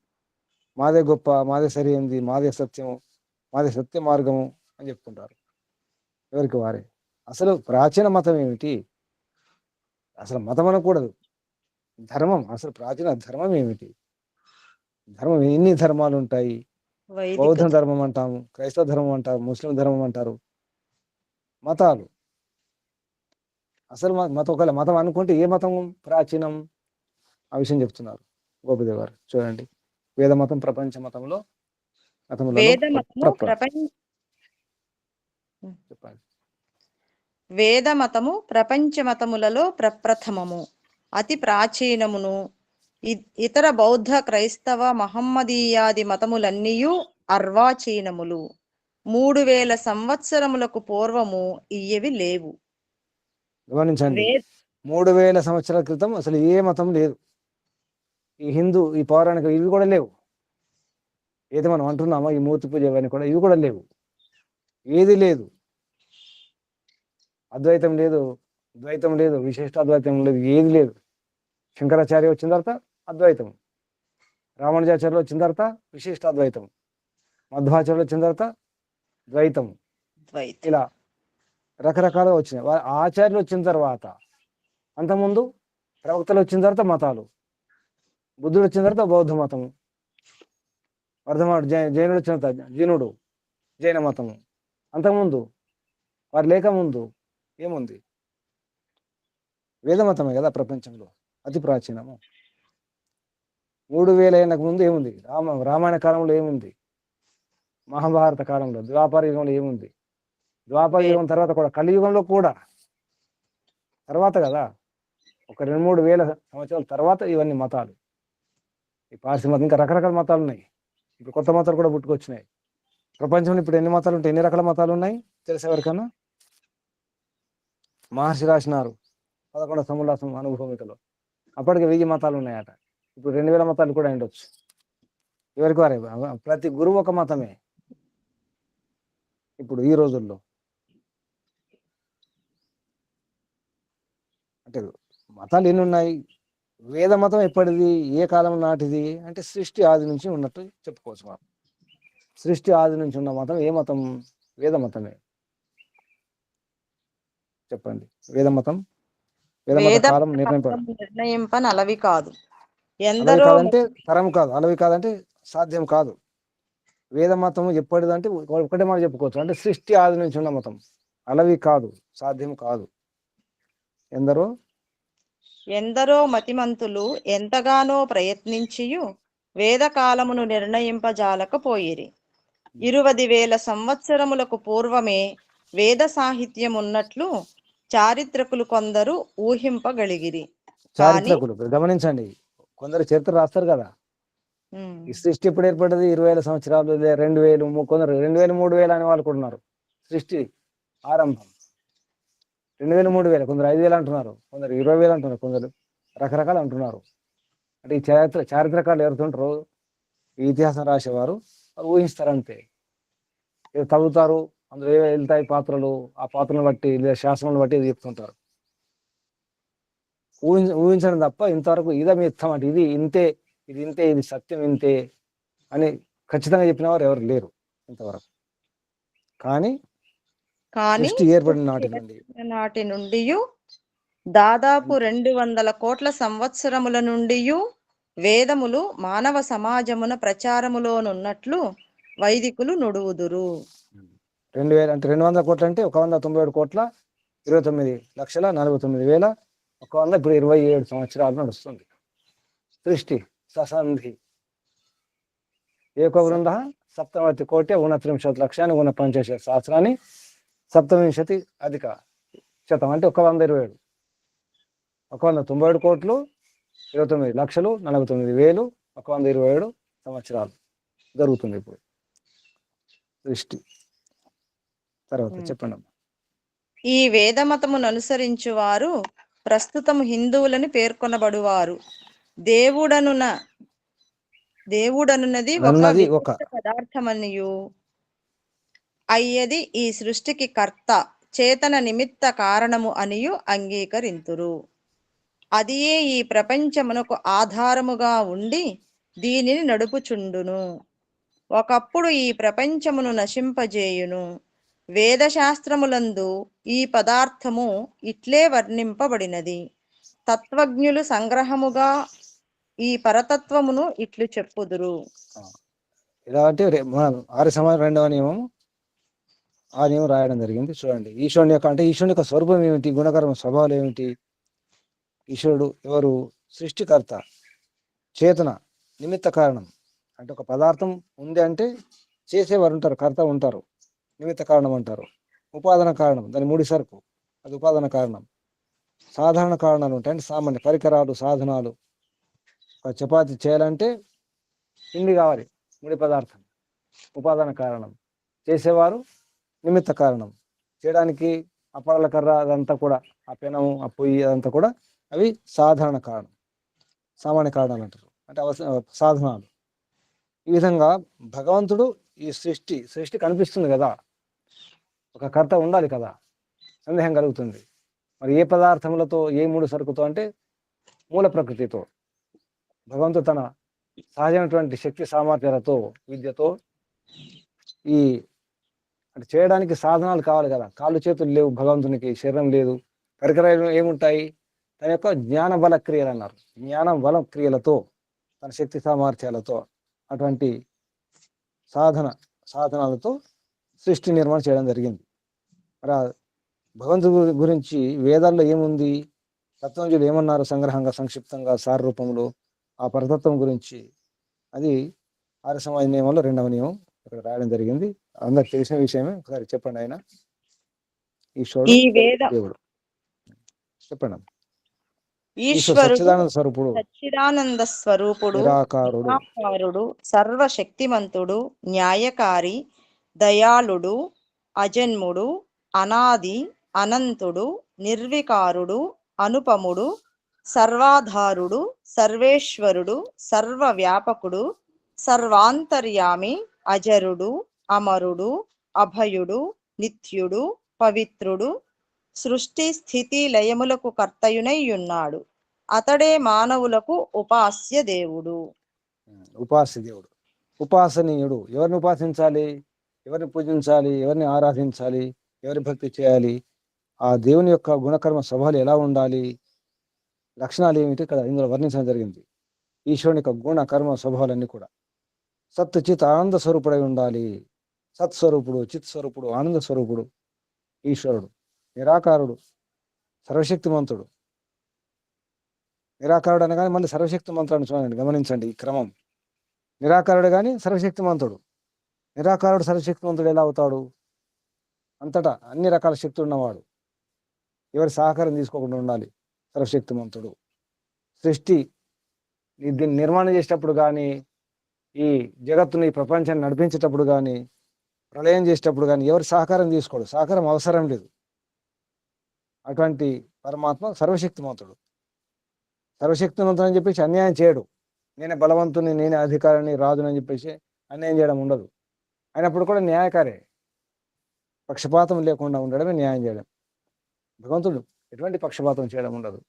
మాదే గొప్ప, మాదే సరైనది, మాదే సత్యము, మాదే సత్య మార్గము అని చెప్పుకుంటారు. ఎవరికి వారే. అసలు ప్రాచీన మతం ఏమిటి? అసలు మతం అనకూడదు, ధర్మం. అసలు ప్రాచీన ధర్మం ఏమిటి? ధర్మం ఎన్ని ధర్మాలు ఉంటాయి? బౌద్ధ ధర్మం అంటాము, క్రైస్తవ ధర్మం అంటారు, ముస్లిం ధర్మం అంటారు, మతాలు. అసలు ఒకవేళ మతం అనుకుంటే ఏ మతం ప్రాచీనం? ఆ విషయం చెప్తున్నారు గోపదేవ్ గారు. చూడండి, వేద మతం ప్రపంచ మతంలో వేద మతము ప్రపంచ మతములలో ప్రప్రథమము, అతి ప్రాచీనమును. ఇతర బౌద్ధ, క్రైస్తవ, మహమ్మదీయాది మతములన్నీయు అర్వాచీనములు. 3000 సంవత్సరములకు పూర్వము ఇయ్యవి లేవు. గమనించండి, 3000 సంవత్సరాల క్రితం అసలు ఏ మతం లేదు. ఈ హిందూ, ఈ పౌరాణిక ఇవి కూడా లేవు. ఏది మనం అంటున్నామో ఈ మూర్తి పూజ ఇవన్నీ కూడా, ఇవి కూడా లేవు. ఏది లేదు. అద్వైతం లేదు, ద్వైతం లేదు, విశిష్టాద్వైతం లేదు, ఏది లేదు. శంకరాచార్య వచ్చిన తర్వాత అద్వైతం, రామానుజాచార్యులు వచ్చిన తర్వాత విశిష్టాద్వైతం, మధ్వాచార్యులు వచ్చిన తర్వాత ద్వైతం, ఇలా రకరకాలుగా వచ్చినాయి. ఆచార్యులు వచ్చిన తర్వాత, అంతకుముందు ప్రవక్తలు వచ్చిన తర్వాత మతాలు, బుద్ధుడు వచ్చిన తర్వాత బౌద్ధ మతము, వర్ధమానుడు జైనుడు వచ్చిన తర్వాత జీనుడు జైన మతము. అంతకుముందు వారు లేకముందు ఏముంది? వేదమతమే కదా ప్రపంచంలో అతి ప్రాచీనము. 3000 ఏళ్ళకు ముందు ఏముంది? రామాయణ కాలంలో ఏముంది? మహాభారత కాలంలో, ద్వాపర యుగంలో ఏముంది? ద్వాపర యుగం తర్వాత కూడా, కలియుగంలో కూడా తర్వాత కదా, ఒక 2-3 వేల సంవత్సరాల తర్వాత ఇవన్నీ మతాలు. ఈ పార్సీ మతం, ఇంకా రకరకాల మతాలు ఉన్నాయి. ఇప్పుడు కొత్త మతాలు కూడా పుట్టుకొచ్చినాయి. ప్రపంచంలో ఇప్పుడు ఎన్ని మతాలు ఉంటాయి? ఎన్ని రకాల మతాలు ఉన్నాయి తెలిసే ఎవరికన్నా? మహర్షి రాసినారు 11వ సముల్లాసం అనుభూమికలో. అప్పటికి 1000 మతాలు ఉన్నాయట. ఇప్పుడు 2000 మతాలు కూడా ఉండొచ్చు. ఎవరికి వారే, ప్రతి గురువు ఒక మతమే ఇప్పుడు ఈ రోజుల్లో. అంటే మతాలు ఎన్ని ఉన్నాయి? వేద మతం ఎప్పటిది, ఏ కాలం నాటిది అంటే సృష్టి ఆది నుంచి ఉన్నట్టు చెప్పుకోవచ్చు మనం. సృష్టి ఆది నుంచి ఉన్న మతం ఏ మతం? వేద మతమే. చెప్పండి, వేద మతం, కాలం నిర్ణయింపనలవి కాదు. అలవి కాదంటే తరం కాదు, అలవి కాదంటే సాధ్యం కాదు. వేద మతం ఎప్పటిదంటే ఒకటే మాట చెప్పుకోవచ్చు, అంటే సృష్టి ఆది నుంచి ఉన్న మతం. అలవి కాదు, సాధ్యం కాదు. ఎందరో మతిమంతులు ఎంతగానో ప్రయత్నించియు వేద కాలమును నిర్ణయింపజాలకపోయిరి. 20,000 సంవత్సరములకు పూర్వమే వేద సాహిత్యం ఉన్నట్లు చారిత్రకులు కొందరు ఊహింపగలిగిరి. చారిత్రకులు గమనించండి, కొందరు చరిత్ర రాస్తారు కదా, ఈ సృష్టి ఎప్పుడు ఏర్పడ్డది? 20,000 సంవత్సరాలు, 2000, కొందరు 2000, 3000 అనే వాళ్ళు కూడా ఉన్నారు. సృష్టి ఆరంభం 2000, 3000, కొందరు 5,000 అంటున్నారు, కొందరు 20,000 అంటున్నారు, కొందరు రకరకాలు అంటున్నారు. అంటే ఈ చారిత్రకారులు ఎవరుతుంటారు, ఈ ఇతిహాసం రాసేవారు ఊహిస్తారంతే. ఏదో తవ్వుతారు, అందులో ఏవో వెళ్తాయి పాత్రలు, ఆ పాత్రలను బట్టి లేదా శాసనాలను బట్టి ఇది చెప్తుంటారు. ఊహించడం తప్ప ఇంతవరకు ఇదమిత్తం అంటే ఇది ఇంతే, ఇది ఇంతే, ఇది సత్యం ఇంతే అని ఖచ్చితంగా చెప్పిన వారు ఎవరు లేరు ఇంతవరకు. కానీ సృష్టి ఏర్పడిన నాటి నుండి దాదాపు 200 కోట్ల సంవత్సరముల నుండి వేదములు మానవ సమాజమున ప్రచారములోనున్నట్లు వైదికులు నుడువుదురు. 2000 అంటే 200 కోట్లు అంటే 197 కోట్ల 29,49,100 ఇప్పుడు 27 సంవత్సరాలు నడుస్తుంది సృష్టి. ససంధి ఏకో బృంద సప్తమతి కోటి 29,00,000 59 సహస్రాన్ని సప్తవింశతి అధిక శతం అంటే 127 197 కోట్లు 29,49,127 సంవత్సరాలు జరుగుతుంది ఇప్పుడు సృష్టి. తర్వాత చెప్పండి. ఈ వేదమతమును అనుసరించు వారు ప్రస్తుతం హిందువులని పేర్కొనబడువారు. దేవుడనున్నది ఒక పదార్థమనియు అయ్యది ఈ సృష్టికి కర్త, చేతన నిమిత్త కారణము అనియు అంగీకరింతురు. అదియే ఈ ప్రపంచమునకు ఆధారముగా ఉండి దీనిని నడుపుచుండును. ఒకప్పుడు ఈ ప్రపంచమును నశింపజేయును. వేదశాస్త్రములందు ఈ పదార్థము ఇట్లే వర్ణింపబడినది. తత్వజ్ఞులు సంగ్రహముగా ఈ పరతత్వమును ఇట్లు చెప్పుదురు. ఇలా అంటే ఆర్య సమాజం 2వ నియమం ఆ నియమం రాయడం జరిగింది. చూడండి, ఈశ్వరుని యొక్క అంటే ఈశ్వరుని యొక్క స్వరూపం ఏమిటి, గుణకర్మ స్వభావాలు ఏమిటి? ఈశ్వరుడు ఎవరు? సృష్టికర్త, చేతన, నిమిత్త కారణం. అంటే ఒక పదార్థం ఉంది అంటే చేసేవారు ఉంటారు, కర్త ఉంటారు, నిమిత్త కారణం అంటారు. ఉపాదాన కారణం, దాని ముడి సరుకు, అది ఉపాదాన కారణం. సాధారణ కారణాలు ఉంటాయి అంటే సామాన్య పరికరాలు, సాధనాలు. చపాతి చేయాలంటే పిండి కావాలి, ముడి పదార్థం, ఉపాదాన కారణం. చేసేవారు నిమిత్త కారణం. చేయడానికి అప్పడాల కర్ర అదంతా కూడా, ఆ పెనము, ఆ పొయ్యి అదంతా కూడా అవి సాధారణ కారణం, సామాన్య కారణాలు అంటారు, అంటే సాధనాలు. ఈ విధంగా భగవంతుడు ఈ సృష్టి కనిపిస్తుంది కదా, ఒక కర్త ఉండాలి కదా, సందేహం కలుగుతుంది. మరి ఏ పదార్థములతో, ఏ మూడు సరుకుతో అంటే మూల ప్రకృతితో. భగవంతుడు తన సహజమైనటువంటి శక్తి సామర్థ్యాలతో, విద్యతో ఈ అంటే చేయడానికి సాధనాలు కావాలి కదా. కాళ్ళు చేతులు లేవు భగవంతునికి, శరీరం లేదు, పరికరాలు ఏముంటాయి? తన యొక్క జ్ఞాన బల క్రియలు అన్నారు. జ్ఞానం బల క్రియలతో, తన శక్తి సామర్థ్యాలతో, అటువంటి సాధనాలతో సృష్టి నిర్మాణం చేయడం జరిగింది. మరి భగవంతుడి గురించి వేదాల్లో ఏముంది, తత్వజ్ఞులు ఏమన్నారు సంగ్రహంగా, సంక్షిప్తంగా, సార రూపంలో ఆ పరతత్వం గురించి? అది ఆర్య సమాజ నియమంలో 2వ నియమం ఇక్కడ రాయడం జరిగింది. అందరికి తెలిసిన విషయమే, ఒకసారి చెప్పండి. ఆయన ఈశ్వరుడు, దేవుడు. చెప్పండి. సచ్చిదానంద స్వరూపుడు, నిరాకారుడు, సర్వశక్తిమంతుడు, న్యాయకారి, దయాళుడు, అజన్ముడు, అనాది, అనంతుడు, నిర్వికారుడు, అనుపముడు, సర్వాధారుడు, సర్వేశ్వరుడు, సర్వవ్యాపకుడు, సర్వాంతర్యామి, అజరుడు, అమరుడు, అభయుడు, నిత్యుడు, పవిత్రుడు, సృష్టి స్థితి లయములకు కర్తయునై ఉన్నాడు. అతడే మానవులకు ఉపాస్య దేవుడు. ఉపాసనీయుడు. ఎవరిని ఉపాసించాలి, ఎవరిని పూజించాలి, ఎవరిని ఆరాధించాలి, ఎవరి భక్తి చేయాలి, ఆ దేవుని యొక్క గుణకర్మ స్వభావాలు ఎలా ఉండాలి, లక్షణాలు ఏమిటి ఇక్కడ ఇందులో వర్ణించడం జరిగింది. ఈశ్వరుని యొక్క గుణ కర్మ స్వభావాలన్నీ కూడా. సత్ చిత్ ఆనంద స్వరూపుడై ఉండాలి. సత్స్వరూపుడు, చిత్ స్వరూపుడు, ఆనంద స్వరూపుడు ఈశ్వరుడు. నిరాకారుడు, సర్వశక్తిమంతుడు. నిరాకారుడు అనగానే మళ్ళీ సర్వశక్తిమంతుడు చూడండి, గమనించండి ఈ క్రమం. నిరాకారుడు కానీ సర్వశక్తిమంతుడు. నిరాకారుడు సర్వశక్తిమంతుడు ఎలా అవుతాడు? అంతటా అన్ని రకాల శక్తులు ఉన్నవాడు, ఎవరి సహకారం తీసుకోకుండా ఉండాలి, సర్వశక్తిమంతుడు. సృష్టి దీన్ని నిర్మాణం చేసేటప్పుడు కానీ, ఈ జగత్తుని ఈ ప్రపంచాన్ని నడిపించేటప్పుడు కానీ ప్రళయం చేసేటప్పుడు కానీ ఎవరి సహకారం తీసుకోడు, సహకారం అవసరం లేదు. అటువంటి పరమాత్మ సర్వశక్తిమంతుడు. సర్వశక్తిమంతుడు అని చెప్పేసి అన్యాయం చేయడు. నేనే బలవంతుని, నేనే అధికారిని, రాజుని అని చెప్పేసి అన్యాయం చేయడం ఉండదు. అయినప్పుడు కూడా న్యాయకారే, పక్షపాతం లేకుండా ఉండడమే న్యాయం చేయడం. భగవంతుడు ఎటువంటి పక్షపాతం చేయడం ఉండదు,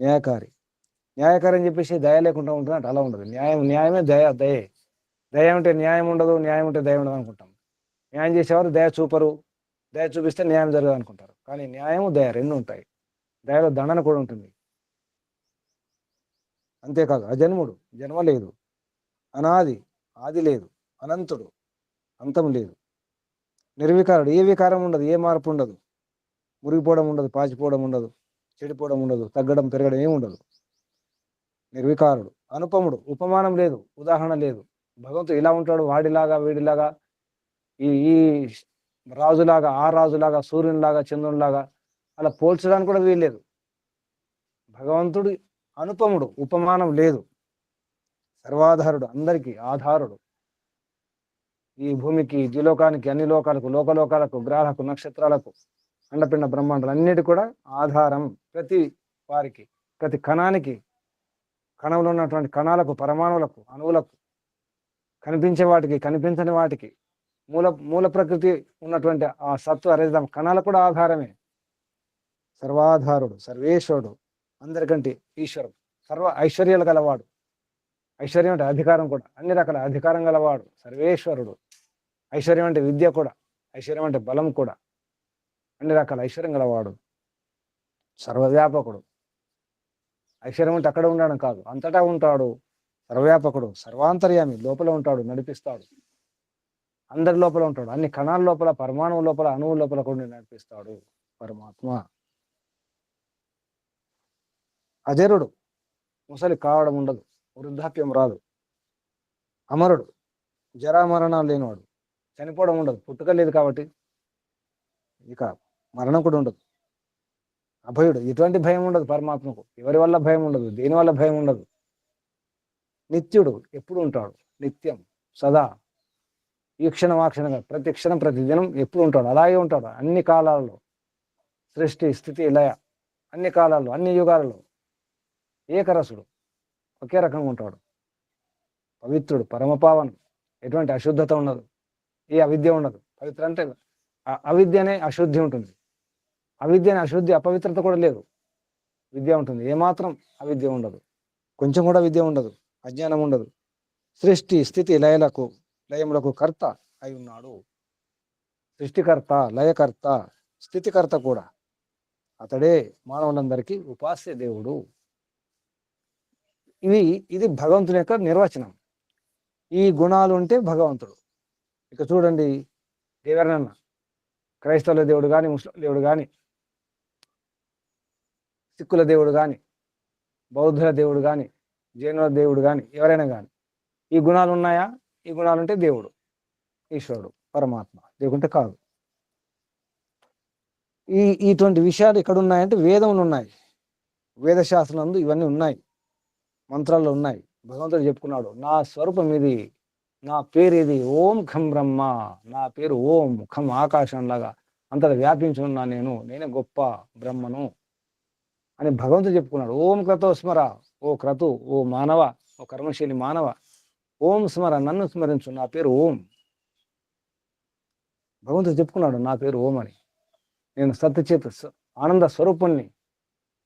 న్యాయకారి. న్యాయకారి అని చెప్పేసి దయ లేకుండా ఉంటుందంటే అలా ఉండదు. న్యాయమే దయే. దయ ఉంటే న్యాయం ఉండదు, న్యాయం ఉంటే దయ ఉండదు అనుకుంటాం. న్యాయం చేసేవారు దయ చూపరు, దయ చూపిస్తే న్యాయం జరగదు అనుకుంటారు. కానీ న్యాయము దయ రెండు ఉంటాయి. దయలో దండన కూడా ఉంటుంది. అంతేకాదు అజన్ముడు, జన్మ లేదు, అనాది, ఆది లేదు, అనంతుడు, అంతం లేదు, నిర్వికారుడు, ఏ వికారం ఉండదు, ఏ మార్పు ఉండదు, మురిగిపోవడం ఉండదు, పాచిపోవడం ఉండదు, చెడిపోవడం ఉండదు, తగ్గడం పెరగడం ఏమి ఉండదు. నిర్వికారుడు, అనుపముడు, ఉపమానం లేదు, ఉదాహరణ లేదు. భగవంతుడు ఇలా ఉంటాడు, వాడిలాగా వీడిలాగా, ఈ ఈ రాజులాగా ఆ రాజులాగా, సూర్యునిలాగా చంద్రునిలాగా అలా పోల్చడానికి కూడా వీల్లేదు. భగవంతుడు అనుపముడు, ఉపమానం లేదు, సర్వాధారుడు, అందరికీ ఆధారుడు. ఈ భూమికి, ద్విలోకానికి, అన్ని లోకాలకు, లోకలోకాలకు, గ్రహాలకు, నక్షత్రాలకు, అండపిండ బ్రహ్మాండాలు అన్నిటి కూడా ఆధారం. ప్రతి వారికి, ప్రతి కణానికి, కణంలో ఉన్నటువంటి కణాలకు, పరమాణువులకు, అణువులకు, కనిపించే వాటికి, కనిపించని వాటికి, మూల ప్రకృతి ఉన్నటువంటి ఆ సత్వ రజతం కణాలకు కూడా ఆధారమే. సర్వాధారుడు, సర్వేశ్వరుడు, అందరికంటే ఈశ్వరుడు, సర్వ ఐశ్వర్యాలు గలవాడు. ఐశ్వర్యం అంటే అధికారం కూడా, అన్ని రకాల అధికారం గలవాడు సర్వేశ్వరుడు. ఐశ్వర్యం అంటే విద్య కూడా, ఐశ్వర్యం అంటే బలం కూడా, అన్ని రకాల ఐశ్వర్యం గలవాడు. సర్వవ్యాపకుడు. ఐశ్వర్యం అంటే అక్కడ ఉండడం కాదు, అంతటా ఉంటాడు. సర్వవ్యాపకుడు, సర్వాంతర్యామి, లోపల ఉంటాడు, నడిపిస్తాడు. అందరి లోపల ఉంటాడు, అన్ని కణాల లోపల, పరమాణువు లోపల, అణువు లోపల కూడా నడిపిస్తాడు పరమాత్మ. అజరుడు, ముసలి కావడం ఉండదు, వృద్ధాప్యం రాదు. అమరుడు, జరామరణాలు లేనివాడు, చనిపోవడం ఉండదు, పుట్టుక లేదు కాబట్టి ఇక మరణం కూడా ఉండదు. అభయుడు, ఎటువంటి భయం ఉండదు పరమాత్మకు. ఎవరి వల్ల భయం ఉండదు, దేని వల్ల భయం ఉండదు. నిత్యుడు, ఎప్పుడు ఉంటాడు, నిత్యం, సదా, ఈ క్షణం ఆ క్షణంగా, ప్రతి క్షణం ప్రతి దినం ఎప్పుడు ఉంటాడు, అలాగే ఉంటాడు. అన్ని కాలాల్లో, సృష్టి స్థితి లయ, అన్ని కాలాల్లో, అన్ని యుగాలలో ఏకరసుడు, ఒకే రకంగా ఉంటాడు. పవిత్రుడు, పరమపావనం, ఎటువంటి అశుద్ధత ఉండదు, ఏ అవిద్య ఉండదు. పవిత్ర అంటే అవిద్యనే అశుద్ధి ఉంటుంది, అవిద్యనే అశుద్ధి, అపవిత్రత కూడా లేదు, విద్య ఉంటుంది. ఏమాత్రం అవిద్య ఉండదు, కొంచెం కూడా విద్య ఉండదు, అజ్ఞానం ఉండదు. సృష్టి స్థితి లయములకు కర్త అయి ఉన్నాడు. సృష్టికర్త, లయకర్త, స్థితికర్త కూడా అతడే. మానవులందరికీ ఉపాస్య దేవుడు. ఇది భగవంతుని యొక్క నిర్వచనం. ఈ గుణాలు ఉంటే భగవంతుడు. ఇక చూడండి, ఎవరినన్నా క్రైస్తవుల దేవుడు కానీ, ముస్లిం దేవుడు కానీ, సిక్కుల దేవుడు కానీ, బౌద్ధుల దేవుడు కానీ, జైనుల దేవుడు కానీ, ఎవరైనా కానీ ఈ గుణాలు ఉన్నాయా? ఈ గుణాలు ఉంటే దేవుడు, ఈశ్వరుడు, పరమాత్మ. లేకుంటే కాదు. ఇటువంటి విషయాలు ఎక్కడ ఉన్నాయంటే వేదములు ఉన్నాయి, వేదశాస్త్రంలో ఇవన్నీ ఉన్నాయి, మంత్రాల్లో ఉన్నాయి. భగవంతుడు చెప్పుకున్నాడు, నా స్వరూపం ఇది, నా పేరు ఇది, ఓం ఖం బ్రహ్మ. నా పేరు ఓం, ఖం ఆకాశంలాగా అంతటా వ్యాపించి ఉన్నా నేనే గొప్ప బ్రహ్మను అని భగవంతుడు చెప్పుకున్నాడు. ఓం క్రతో స్మర, ఓ క్రతు, ఓ మానవ, ఓ కర్మశీలి మానవ, ఓం స్మర, నన్ను స్మరించు, నా పేరు ఓం. భగవంతుడు చెప్పుకున్నాడు, నా పేరు ఓం అని. నేను సత్యచేత ఆనంద స్వరూపుణ్ణి,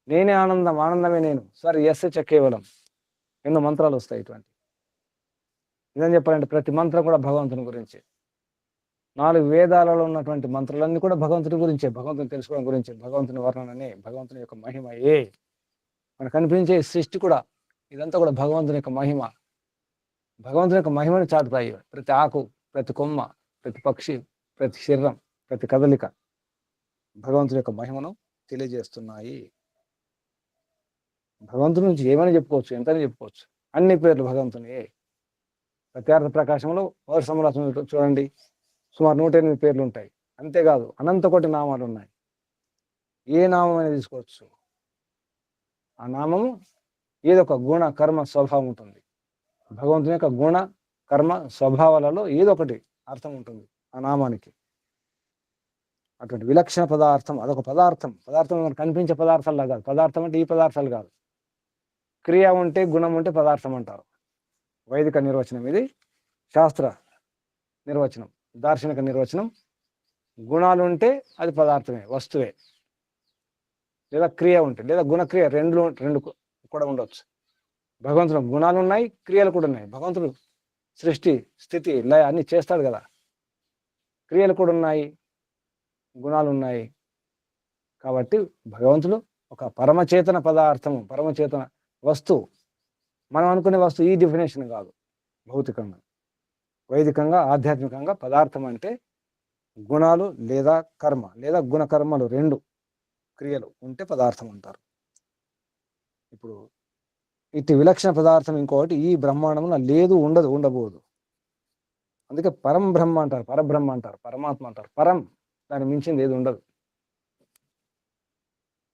నేనే ఆనందం, ఆనందమే నేను. సరే ఎస్ కేవలం. ఎన్నో మంత్రాలు వస్తాయి ఇటువంటి. ఇదని చెప్పాలంటే ప్రతి మంత్రం కూడా భగవంతుని గురించి. 4 వేదాలలో ఉన్నటువంటి మంత్రాలన్నీ కూడా భగవంతుని గురించే, భగవంతుని తెలుసుకోవడం గురించి, భగవంతుని వర్ణననే, భగవంతుని యొక్క మహిమయే. మనకు కనిపించే సృష్టి కూడా ఇదంతా కూడా భగవంతుని యొక్క మహిమ. భగవంతుని యొక్క మహిమను చాటుతాయి. ప్రతి ఆకు, ప్రతి కొమ్మ, ప్రతి పక్షి, ప్రతి శరీరం, ప్రతి కదలిక భగవంతుని యొక్క మహిమను తెలియజేస్తున్నాయి. భగవంతుని నుంచి ఏమైనా చెప్పుకోవచ్చు, ఎంతైనా చెప్పుకోవచ్చు. అన్ని పేర్లు భగవంతుని. సత్యార్థ ప్రకాశంలో మొదటి సమాసం చూడండి, సుమారు 108 పేర్లు ఉంటాయి. అంతేకాదు అనంత కోటి నామాలు ఉన్నాయి. ఏ నామం అయినా తీసుకోవచ్చు. ఆ నామము ఏదో ఒక గుణ, కర్మ, స్వభావం ఉంటుంది. భగవంతుని యొక్క గుణ, కర్మ స్వభావాలలో ఏదో ఒకటి అర్థం ఉంటుంది ఆ నామానికి. అటువంటి విలక్షణ పదార్థం అదొక పదార్థం. పదార్థం మనకు కనిపించే పదార్థాలు కాదు. పదార్థం అంటే ఈ పదార్థాలు కాదు. క్రియ ఉంటే గుణం ఉంటే పదార్థం అంటారు. వైదిక నిర్వచనం ఇది. శాస్త్ర నిర్వచనం, దార్శనిక నిర్వచనం. గుణాలు ఉంటే అది పదార్థమే, వస్తువే. లేదా క్రియ ఉంటే, లేదా గుణక్రియ రెండు కూడా ఉండొచ్చు. భగవంతుడు గుణాలు ఉన్నాయి, క్రియలు కూడా ఉన్నాయి. భగవంతుడు సృష్టి, స్థితి, లయ అన్ని చేస్తాడు కదా. క్రియలు కూడా ఉన్నాయి, గుణాలు ఉన్నాయి. కాబట్టి భగవంతుడు ఒక పరమచేతన పదార్థము, పరమచేతన వస్తువు. మనం అనుకునే వస్తువు ఈ డెఫినేషన్ కాదు. భౌతికంగా, వైదికంగా, ఆధ్యాత్మికంగా పదార్థం అంటే గుణాలు లేదా కర్మ లేదా గుణకర్మలు రెండు క్రియలు ఉంటే పదార్థం అంటారు. ఇప్పుడు ఇటు విలక్షణ పదార్థం ఇంకొకటి ఈ బ్రహ్మాండంలో లేదు, ఉండదు, ఉండబోదు. అందుకే పరం బ్రహ్మ అంటారు, పరబ్రహ్మ అంటారు, పరమాత్మ అంటారు. పరం, దాన్ని మించింది ఏది ఉండదు.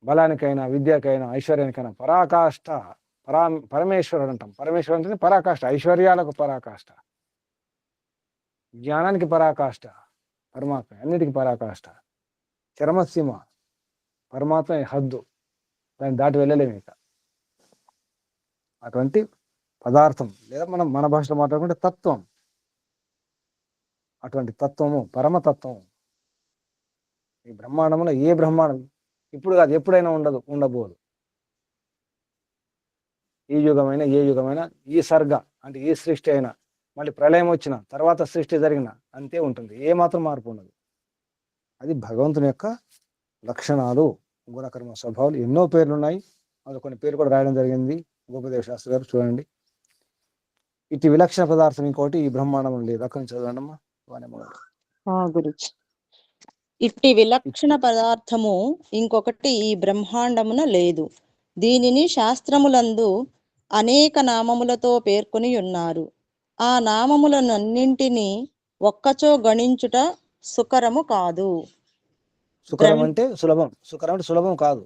బలానికైనా, విద్యకైనా, ఐశ్వర్యానికైనా పరాకాష్ఠ, పరమేశ్వరుడు అంటాం. పరమేశ్వరుడు అంటే పరాకాష్ఠ, ఐశ్వర్యాలకు పరాకాష్ఠ, జ్ఞానానికి పరాకాష్ఠ పరమాత్మ, అన్నిటికీ పరాకాష్ఠ. చరమసీమ పరమాత్మ హద్దు, దాన్ని దాటి వెళ్ళలేము ఇక. అటువంటి పదార్థం లేదా మనం మన భాషలో మాట్లాడుకుంటే తత్వం. అటువంటి తత్వము పరమతత్వం. ఈ బ్రహ్మాండంలో ఏ బ్రహ్మాండం ఇప్పుడు కాదు, ఎప్పుడైనా ఉండదు, ఉండబోదు. ఈ యుగమైనా ఏ యుగమైనా, ఈ సర్గ అంటే ఈ సృష్టి అయినా, మళ్ళీ ప్రళయం వచ్చిన తర్వాత సృష్టి జరిగిన అంతే ఉంటుంది. ఏ మాత్రం మార్పు ఉండదు. అది భగవంతుని యొక్క లక్షణాలు, గుణకర్మ స్వభావాలు. ఎన్నో పేర్లు ఉన్నాయి. అది కొన్ని పేర్లు కూడా రాయడం జరిగింది గోపదేవ శాస్త్రి గారు. చూడండి, ఇటు విలక్షణ పదార్థం ఇంకోటి ఈ బ్రహ్మాండం లేదు. అక్కడి నుంచి చదవండి అమ్మా. గురుజీ, ఇట్టి విలక్షణ పదార్థము ఇంకొకటి ఈ బ్రహ్మాండమున లేదు. దీనిని శాస్త్రములందు అనేక నామములతో పేర్కొని ఉన్నారు. ఆ నామములనన్నింటినీ ఒక్కచో గణించుట సుకరము కాదు. సుకరం అంటే సులభం. సుకరం అంటే సులభం కాదు,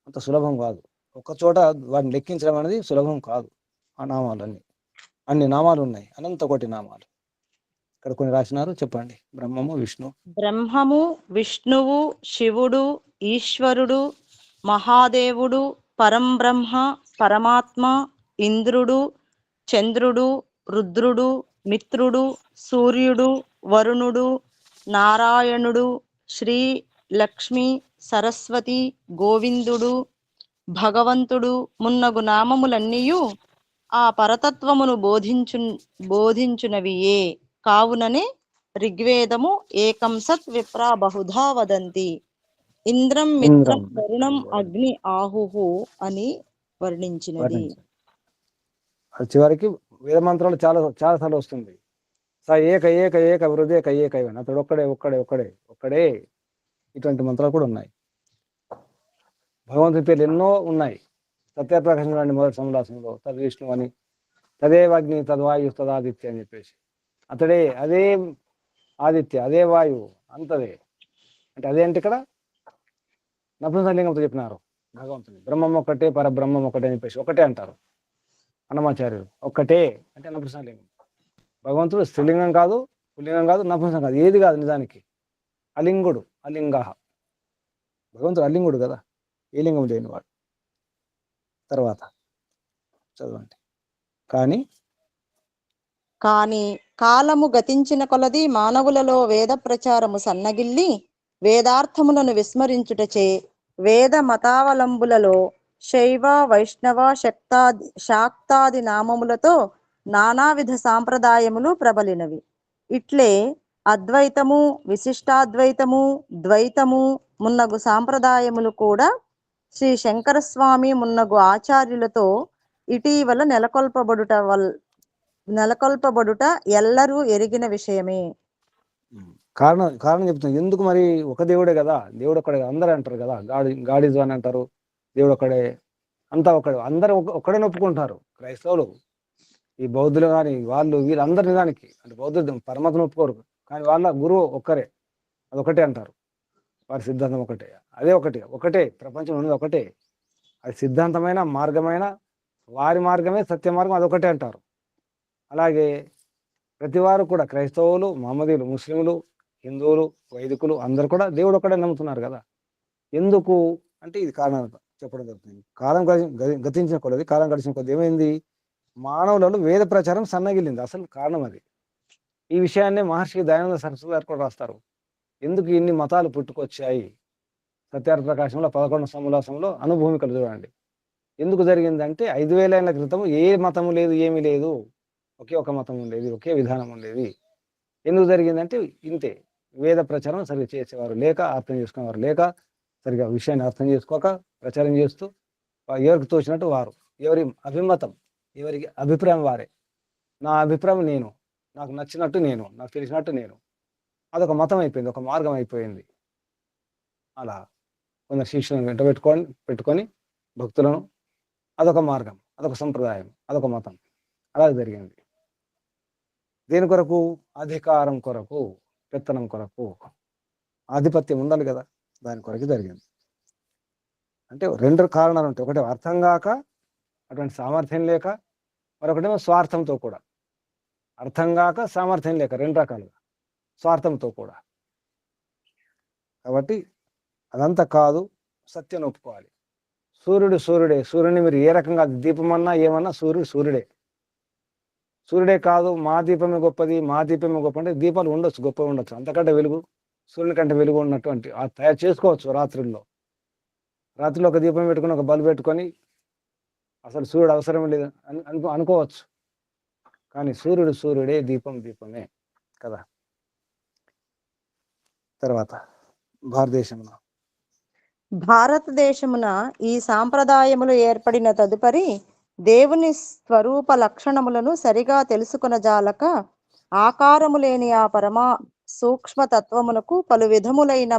అంత సులభం కాదు. ఒక చోట వాటిని లెక్కించడం అనేది సులభం కాదు. ఆ నామాలన్నీ, అన్ని నామాలు ఉన్నాయి, అనంత కోటి నామాలు. ఇక్కడ కొన్ని రాసినారు, చెప్పండి. బ్రహ్మము, విష్ణు, బ్రహ్మము, విష్ణువు, శివుడు, ఈశ్వరుడు, మహాదేవుడు, పరంబ్రహ్మ, పరమాత్మ, ఇంద్రుడు, చంద్రుడు, రుద్రుడు, మిత్రుడు, సూర్యుడు, వరుణుడు, నారాయణుడు, శ్రీ, లక్ష్మి, సరస్వతి, గోవిందుడు, భగవంతుడు మున్నగు నామములన్నీయు ఆ పరతత్వమును బోధించునవియే. కావుననే ఋగ్వేదము ఏకం సత్ విప్రా బహుధా వదంతి. ఇంద్రం, మిత్రం, వరుణం, అగ్ని, ఆహుహు అని వర్ణించినది. చివరికి వేద మంత్రాలు చాలా సార్లు వస్తుంది. స ఏక ఏక ఏక హృదయ ఏక అతడు ఒక్కడే ఒక్కడే ఒక్కడే ఒక్కడే. ఇటువంటి మంత్రాలు కూడా ఉన్నాయి. భగవంతుని పేర్లు ఎన్నో ఉన్నాయి. సత్యప్రకాశం లాంటి మొదటి సమాసంలో తద్ విష్ణు అని, తదేవాగ్ని తద్వాయు తదాదిత్య అని చెప్పేసి, అతడే, అదే ఆదిత్య, అదే వాయువు, అంతదే. అంటే అదే అంటే ఇక్కడ నపుంసకలింగంతో చెప్పినారు భగవంతుని. బ్రహ్మం ఒక్కటే, పరబ్రహ్మం ఒకటే అని చెప్పేసి ఒకటే అంటారు అన్నమాచార్యులు. ఒక్కటే అంటే నపుంసకలింగం. భగవంతుడు స్త్రీలింగం కాదు, పుల్లింగం కాదు, నపుంసకం కాదు, ఏది కాదు. నిజానికి అలింగుడు, అలింగ. భగవంతుడు అలింగుడు కదా, ఏ లింగం లేనివాడు. తర్వాత చదవండి. కాని కాలము గతించిన కొలది మానవులలో వేద ప్రచారము సన్నగిల్లి వేదార్థములను విస్మరించుటచే వేద మతావలంబులలో శైవ, వైష్ణవ, శాక్తాది నామములతో నానావిధ సాంప్రదాయములు ప్రబలినవి. ఇట్లే అద్వైతము, విశిష్టాద్వైతము, ద్వైతము మున్నగు సాంప్రదాయములు కూడా శ్రీ శంకరస్వామి మున్నగు ఆచార్యులతో ఇటీవల నెలకొల్పబడుట ఎల్లరూ ఎరిగిన విషయమే. కారణం చెప్తున్నాను. ఎందుకు మరి? ఒక దేవుడే కదా, దేవుడు ఒక్కడే. అందరూ అంటారు కదా, గాడిజు అని అంటారు, దేవుడు ఒక్కడే, అంతా ఒకడే, అందరూ ఒక్కడే ఒప్పుకుంటారు. క్రైస్తవులు, ఈ బౌద్ధులు కానీ వాళ్ళు వీళ్ళందరూ నిజానికి అంటే బౌద్ధులు పరమాత్మను ఒప్పుకోరు, కానీ వాళ్ళ గురువు ఒక్కరే, అదొకటే అంటారు. వారి సిద్ధాంతం ఒకటే, అదే ఒకటే ప్రపంచం ఉన్నది ఒకటే. అది సిద్ధాంతమైన మార్గమైన వారి మార్గమే సత్య మార్గం, అదొకటే అంటారు. అలాగే ప్రతి వారు కూడా క్రైస్తవులు, మహమ్మదీయులు, ముస్లింలు, హిందువులు, వైదికులు అందరూ కూడా దేవుడు ఒక్కడే నమ్ముతున్నారు కదా. ఎందుకు అంటే ఇది కారణం చెప్పడం జరుగుతుంది. కాలం గతించిన కొలది, కాలం గడిచిన కొద్ది ఏమైంది, మానవులలో వేద ప్రచారం సన్నగిల్లింది. అసలు కారణం అది. ఈ విషయాన్నే మహర్షి దయానంద సరస్వతి గారు కూడా రాస్తారు. ఎందుకు ఇన్ని మతాలు పుట్టుకొచ్చాయి, సత్యార్థ ప్రకాశంలో 11 సమోల్లాసంలో అనుభూమికలు చూడండి. ఎందుకు జరిగిందంటే 5000 ఏళ్ల క్రితం ఏ మతము లేదు, ఏమీ లేదు, ఒకే ఒక మతం ఉండేది, ఒకే విధానం ఉండేది. ఎందుకు జరిగిందంటే ఇంతే, వేద ప్రచారం సరిగ్గా చేసేవారు లేక, అర్థం చేసుకునేవారు లేక, సరిగ్గా విషయాన్ని అర్థం చేసుకోక ప్రచారం చేస్తూ ఎవరికి తోచినట్టు వారు, ఎవరి అభిమతం, ఎవరికి అభిప్రాయం వారే, నా అభిప్రాయం నేను, నాకు నచ్చినట్టు నేను, నాకు తెలిసినట్టు నేను, అదొక మతం అయిపోయింది, ఒక మార్గం అయిపోయింది. అలా కొందరు శిష్యులను వెంట పెట్టుకొని భక్తులను, అదొక మార్గం, అదొక సంప్రదాయం, అదొక మతం, అలా జరిగింది. దేని కొరకు? అధికారం కొరకు, పెత్తనం కొరకు, ఆధిపత్యం ఉండాలి కదా, దాని కొరకు జరిగింది. అంటే 2 కారణాలు ఉంటాయి. ఒకటి అర్థం కాక, అటువంటి సామర్థ్యం లేక, మరొకటేమో స్వార్థంతో కూడా. అర్థం కాక, సామర్థ్యం లేక, 2 రకాలుగా, స్వార్థంతో కూడా. కాబట్టి అదంతా కాదు, సత్యాన్ని ఒప్పుకోవాలి. సూర్యుడు సూర్యుడే, సూర్యుని మీరు ఏ రకంగా దీపమన్నా ఏమన్నా సూర్యుడు సూర్యుడే. సూర్యుడే కాదు మా దీపమే గొప్పది, మా దీపమే గొప్ప అంటే దీపాలు ఉండొచ్చు, గొప్ప ఉండొచ్చు, అంతకంటే వెలుగు, సూర్యుని కంటే వెలుగు ఉన్నటువంటి తయారు చేసుకోవచ్చు. రాత్రిలో ఒక దీపం పెట్టుకొని, ఒక బల్బు పెట్టుకొని అసలు సూర్యుడు అవసరం లేదు అనుకోవచ్చు. కానీ సూర్యుడు సూర్యుడే, దీపం దీపమే కదా. తర్వాత భారతదేశమున ఈ సాంప్రదాయములు ఏర్పడిన తదుపరి దేవుని స్వరూప లక్షణములను సరిగా తెలుసుకొనజాలక ఆకారము లేని ఆ పరమా సూక్ష్మ తత్వమునకు పలు విధములైన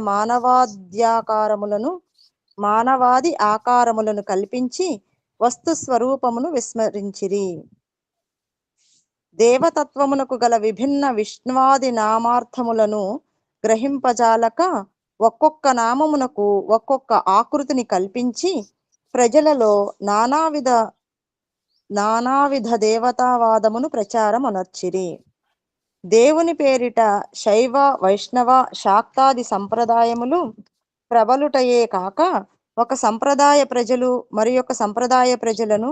మానవాది ఆకారములను కల్పించి వస్తు స్వరూపమును విస్మరించిరి. దేవతత్వమునకు గల విభిన్న విష్ణువాది నామార్థములను గ్రహింపజాలక ఒక్కొక్క నామమునకు ఒక్కొక్క ఆకృతిని కల్పించి ప్రజలలో నానావిధ దేవతావాదమును ప్రచారమునర్చిరి. దేవుని పేరిట శైవ, వైష్ణవ, శాక్తాది సంప్రదాయములు ప్రబలుటయే కాక ఒక సంప్రదాయ ప్రజలు మరి ఒక సంప్రదాయ ప్రజలను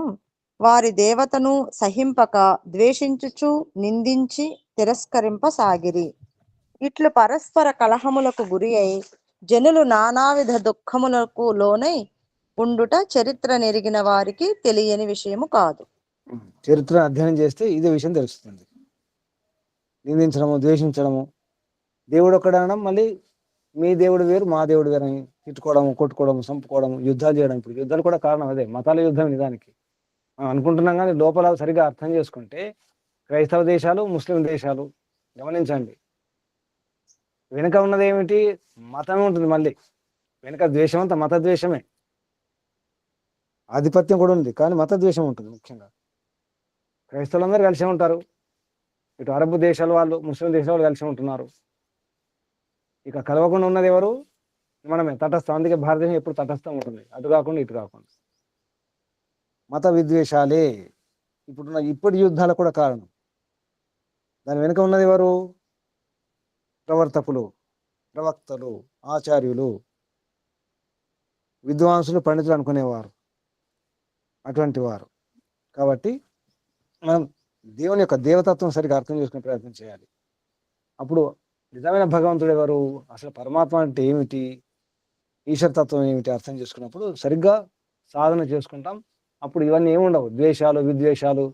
వారి దేవతను సహింపక ద్వేషించుచు నిందించి తిరస్కరింపసాగిరి. ఇట్లు పరస్పర కలహములకు గురి అయి జనులు నానావిధ దుఃఖములకు లోనై ఉండుట చరిత్ర నెరిగిన వారికి తెలియని విషయము కాదు. చరిత్ర అధ్యయనం చేస్తే ఇదే విషయం తెలుస్తుంది. నిందించడము, ద్వేషించడము, దేవుడు ఒక్కడనడం, మళ్ళీ మీ దేవుడు వేరు మా దేవుడు వేరు అని తిట్టుకోవడము, కొట్టుకోవడము, చంపుకోవడము, యుద్ధాలు చేయడం. ఇప్పుడు యుద్ధాలు కూడా కారణం అదే, మతాల యుద్ధం నిజానికి మనం అనుకుంటున్నాం. కానీ లోపల సరిగా అర్థం చేసుకుంటే క్రైస్తవ దేశాలు, ముస్లిం దేశాలు గమనించండి, వెనుక ఉన్నది ఏమిటి? మతమే ఉంటుంది. మళ్ళీ వెనుక ద్వేషం అంతా మత ద్వేషమే. ఆధిపత్యం కూడా ఉంది, కానీ మత ద్వేషం ఉంటుంది. ముఖ్యంగా క్రైస్తవులందరూ కలిసి ఉంటారు, ఇటు అరబ్ దేశాల వాళ్ళు, ముస్లిం దేశాల వాళ్ళు కలిసి ఉంటున్నారు. ఇక కలవకుండా ఉన్నది ఎవరు? మనమే, తటస్థం. అందుకే భారతదేశం ఎప్పుడు తటస్థం ఉంటుంది, అటు కాకుండా ఇటు కాకుండా. మత విద్వేషాలే ఇప్పటి యుద్ధాలకు కూడా కారణం. దాని వెనుక ఉన్నది ఎవరు? ప్రవర్తకులు, ప్రవక్తలు, ఆచార్యులు, విద్వాంసులు, పండితులు అనుకునేవారు, అటువంటి వారు. కాబట్టి మనం దేవుని యొక్క దేవతత్వం సరిగా అర్థం చేసుకునే ప్రయత్నం చేయాలి. అప్పుడు నిజమైన భగవంతుడు ఎవరు, అసలు పరమాత్మ అంటే ఏమిటి, ఈశ్వరతత్వం ఏమిటి అర్థం చేసుకున్నప్పుడు సరిగ్గా సాధన చేసుకుంటాం. అప్పుడు ఇవన్నీ ఏముండవు, ద్వేషాలు, విద్వేషాలు,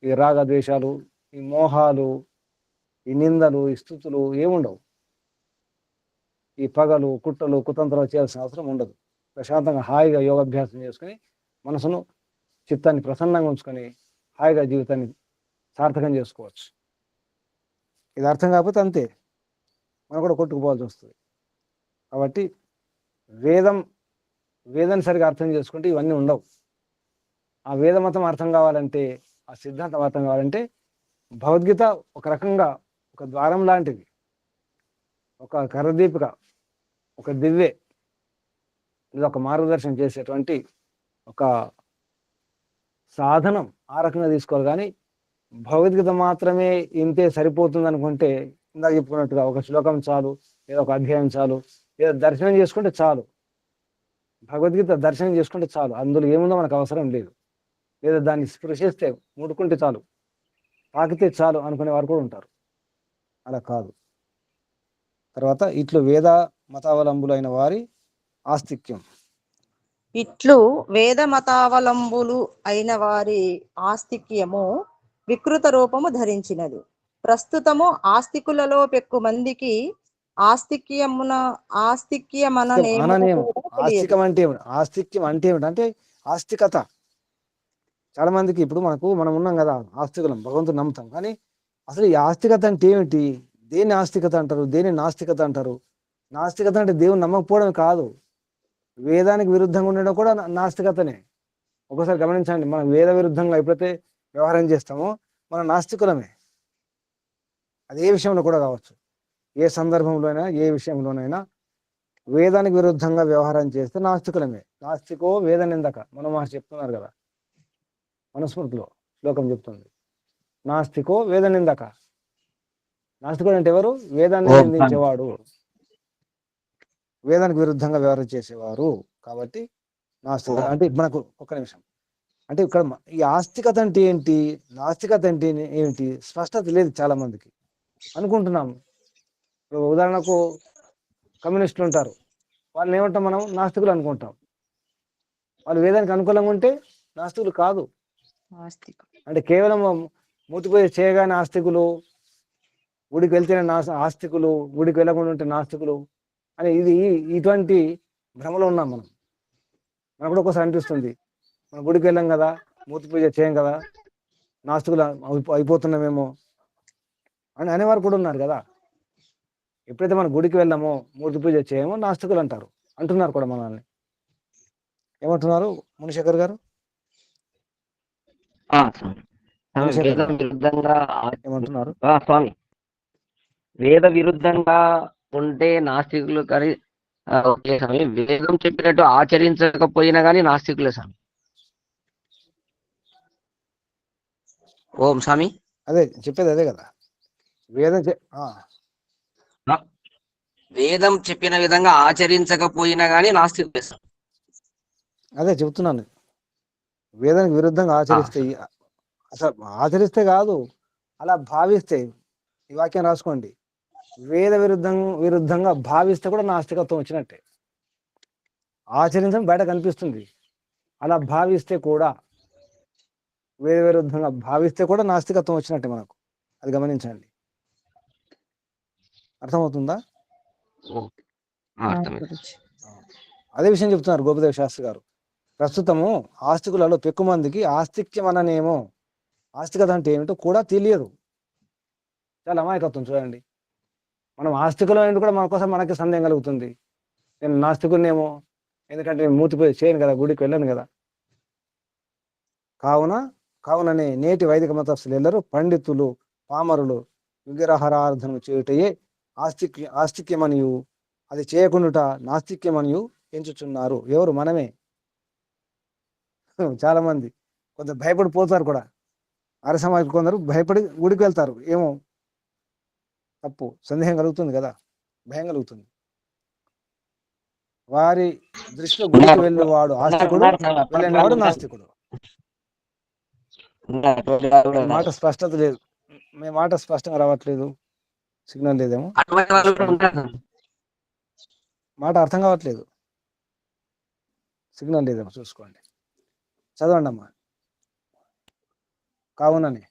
ఈ రాగ ద్వేషాలు, ఈ మోహాలు, ఈ నిందలు, ఈ స్థుతులు ఏముండవు. ఈ పగలు, కుట్రలు, కుతంత్రాలు చేయాల్సిన అవసరం ఉండదు. ప్రశాంతంగా హాయిగా యోగాభ్యాసం చేసుకుని మనసును, చిత్తాన్ని ప్రసన్నంగా ఉంచుకొని హాయిగా జీవితాన్ని సార్థకం చేసుకోవచ్చు. ఇది అర్థం కాకపోతే అంతే, మనం కూడా కొట్టుకుపోవాల్సి వస్తుంది. కాబట్టి వేదాన్ని సరిగా అర్థం చేసుకుంటే ఇవన్నీ ఉండవు. ఆ వేద మతం అర్థం కావాలంటే, ఆ సిద్ధాంతం అర్థం కావాలంటే భగవద్గీత ఒక రకంగా ఒక ద్వారం లాంటిది, ఒక కరదీపిక, ఒక దివ్వె, ఇది ఒక మార్గదర్శనం చేసేటువంటి ఒక సాధనం. ఆ రకంగా తీసుకోవాలి. కానీ భగవద్గీత మాత్రమే ఇంతే సరిపోతుంది అనుకుంటే, ఇందాక చెప్పుకున్నట్టుగా ఒక శ్లోకం చాలు, లేదా ఒక అధ్యాయం చాలు, లేదా దర్శనం చేసుకుంటే చాలు. భగవద్గీత దర్శనం చేసుకుంటే చాలు, అందులో ఏముందో మనకు అవసరం లేదు. లేదా దాన్ని స్పృశిస్తే, ముట్టుకుంటే చాలు, తాకితే చాలు అనుకునే వారు కూడా ఉంటారు. అలా కాదు. తర్వాత ఇట్లు వేద మతావలంబులైన వారి ఆస్తిక్యం. ఇట్లు వేద మతావలంబులు అయిన వారి ఆస్తిక్యము వికృత రూపము ధరించినది. ప్రస్తుతము ఆస్తికులలో పెక్కు మందికి ఆస్తిక్యమననేమో అననేమో కూడా తెలియదు. ఆస్తికం అంటే ఏమిటి? ఆస్తిక్యం అంటే ఏమిటి? అంటే ఆస్తికత. చాలా మందికి ఇప్పుడు మనం ఉన్నాం కదా, ఆస్తికులం, భగవంతుని నమ్ముతాం. కానీ అసలు ఈ ఆస్తికత అంటే ఏమిటి? దేన్ని ఆస్తికత అంటారు, దేన్ని నాస్తికత అంటారు? నాస్తికత అంటే దేవుని నమ్మకపోవడం కాదు, వేదానికి విరుద్ధంగా ఉండడం కూడా నాస్తికతనే. ఒకసారి గమనించండి, మనం వేద విరుద్ధంగా ఎప్పుడైతే వ్యవహారం చేస్తామో మన నాస్తికులమే. అది ఏ విషయంలో కూడా కావచ్చు, ఏ సందర్భంలోనైనా, ఏ విషయంలోనైనా వేదానికి విరుద్ధంగా వ్యవహారం చేస్తే నాస్తికులమే. నాస్తికో వేద నిందక, మన మహర్షి చెప్తున్నారు కదా, మనుస్మృతిలో శ్లోకం చెప్తుంది, నాస్తికో వేద నిందక. నాస్తికుడు అంటే ఎవరు? వేదాన్ని నిందించేవాడు, వేదానికి విరుద్ధంగా వ్యవహారం చేసేవారు. కాబట్టి నాస్తిక అంటే మనకు ఒక్క నిమిషం, అంటే ఇక్కడ ఈ ఆస్తికత అంటే ఏంటి, నాస్తికత అంటే ఏంటి స్పష్టత లేదు చాలా మందికి. అనుకుంటున్నాము, ఇప్పుడు ఉదాహరణకు కమ్యూనిస్టులు ఉంటారు, వాళ్ళని ఏమంటాం మనం? నాస్తికులు అనుకుంటాం. వాళ్ళు వేదానికి అనుకూలంగా ఉంటే నాస్తికులు కాదు. అంటే కేవలం మూతిపోయి చేయగానే ఆస్తికులు, గుడికి వెళ్తేనే ఆస్తికులు, గుడికి వెళ్ళకుండా ఉంటే నాస్తికులు అని ఇటువంటి భ్రమలో ఉన్నాం మనం. మనకు కూడా ఒకసారి అనిపిస్తుంది, మనం గుడికి వెళ్ళాం కదా, మూతి పూజ చేయం కదా, నాస్తికులు అయిపోతున్నామేమో అని అనేవారు కూడా ఉన్నారు కదా. ఎప్పుడైతే మనం గుడికి వెళ్ళామో, మూర్తి పూజ చేయమో నాస్తికులు అంటున్నారు కూడా మనల్ని. ఏమంటున్నారు మునిశేఖర్ గారు? మునిశేఖర్ వేద గారు విరుద్ధంగా ఏమంటున్నారు? స్వామి, వేద విరుద్ధంగా ఉంటే నాస్తికులు కానీ ఓకే స్వామి, వేదం చెప్పినట్టు ఆచరించకపోయినా కానీ నాస్తికులే స్వామి. ఓం స్వామి. అదే చెప్పేది, అదే కదా. వేదం చెప్పిన విధంగా ఆచరించకపోయినా కానీ నాస్తికులే స్వామి. అదే చెబుతున్నాను, వేదానికి విరుద్ధంగా ఆచరిస్తే, అసలు ఆచరిస్తే కాదు, అలా భావిస్తే, ఈ వాక్యం రాసుకోండి, వేద విరుద్ధంగా భావిస్తే కూడా నాస్తికత్వం వచ్చినట్టే. ఆచరించడం బయట కనిపిస్తుంది, అలా భావిస్తే కూడా, వేద విరుద్ధంగా భావిస్తే కూడా నాస్తికత్వం వచ్చినట్టే మనకు. అది గమనించండి. అర్థమవుతుందా? అదే విషయం చెప్తున్నారు గోపదేవ శాస్త్రి గారు. ప్రస్తుతము ఆస్తికులలో పెక్కు మందికి ఆస్తిక్యం అననేమో, ఆస్తికత అంటే ఏమిటో కూడా తెలియదు. చాలా అమాయకత్వం చూడండి. మనం ఆస్తికులం ఏంటి కూడా మన కోసం మనకి సందేహం కలుగుతుంది. నేను నాస్తికునేమో, ఎందుకంటే నేను మూతిపోయి చేయను కదా, గుడికి వెళ్ళను కదా. కావుననే నేటి వైదిక మతస్థులు ఎల్లరూ పండితులు, పామరులు విగ్రహారాధన చేయుటయే ఆస్తిక్యమనియు, అది చేయకుండా నాస్తిక్యమనియు ఎంచుచున్నారు. ఎవరు? మనమే. చాలా మంది కొంత భయపడిపోతారు కూడా. ఆర్య సమాజం కొందరు భయపడి గుడికి వెళ్తారు. ఏమో తప్పు, సందేహం కలుగుతుంది కదా, భయం కలుగుతుంది. వారి దృష్టిలో గుడికి వెళ్ళేవాడు ఆస్తికుడు, వెళ్ళనివాడు నాస్తికుడు. మాట స్పష్టత లేదు, మీ మాట స్పష్టంగా రావట్లేదు, సిగ్నల్ లేదేమో, మాట అర్థం కావట్లేదు, సిగ్నల్ లేదేమో చూసుకోండి. చదవండి అమ్మా. కావుననే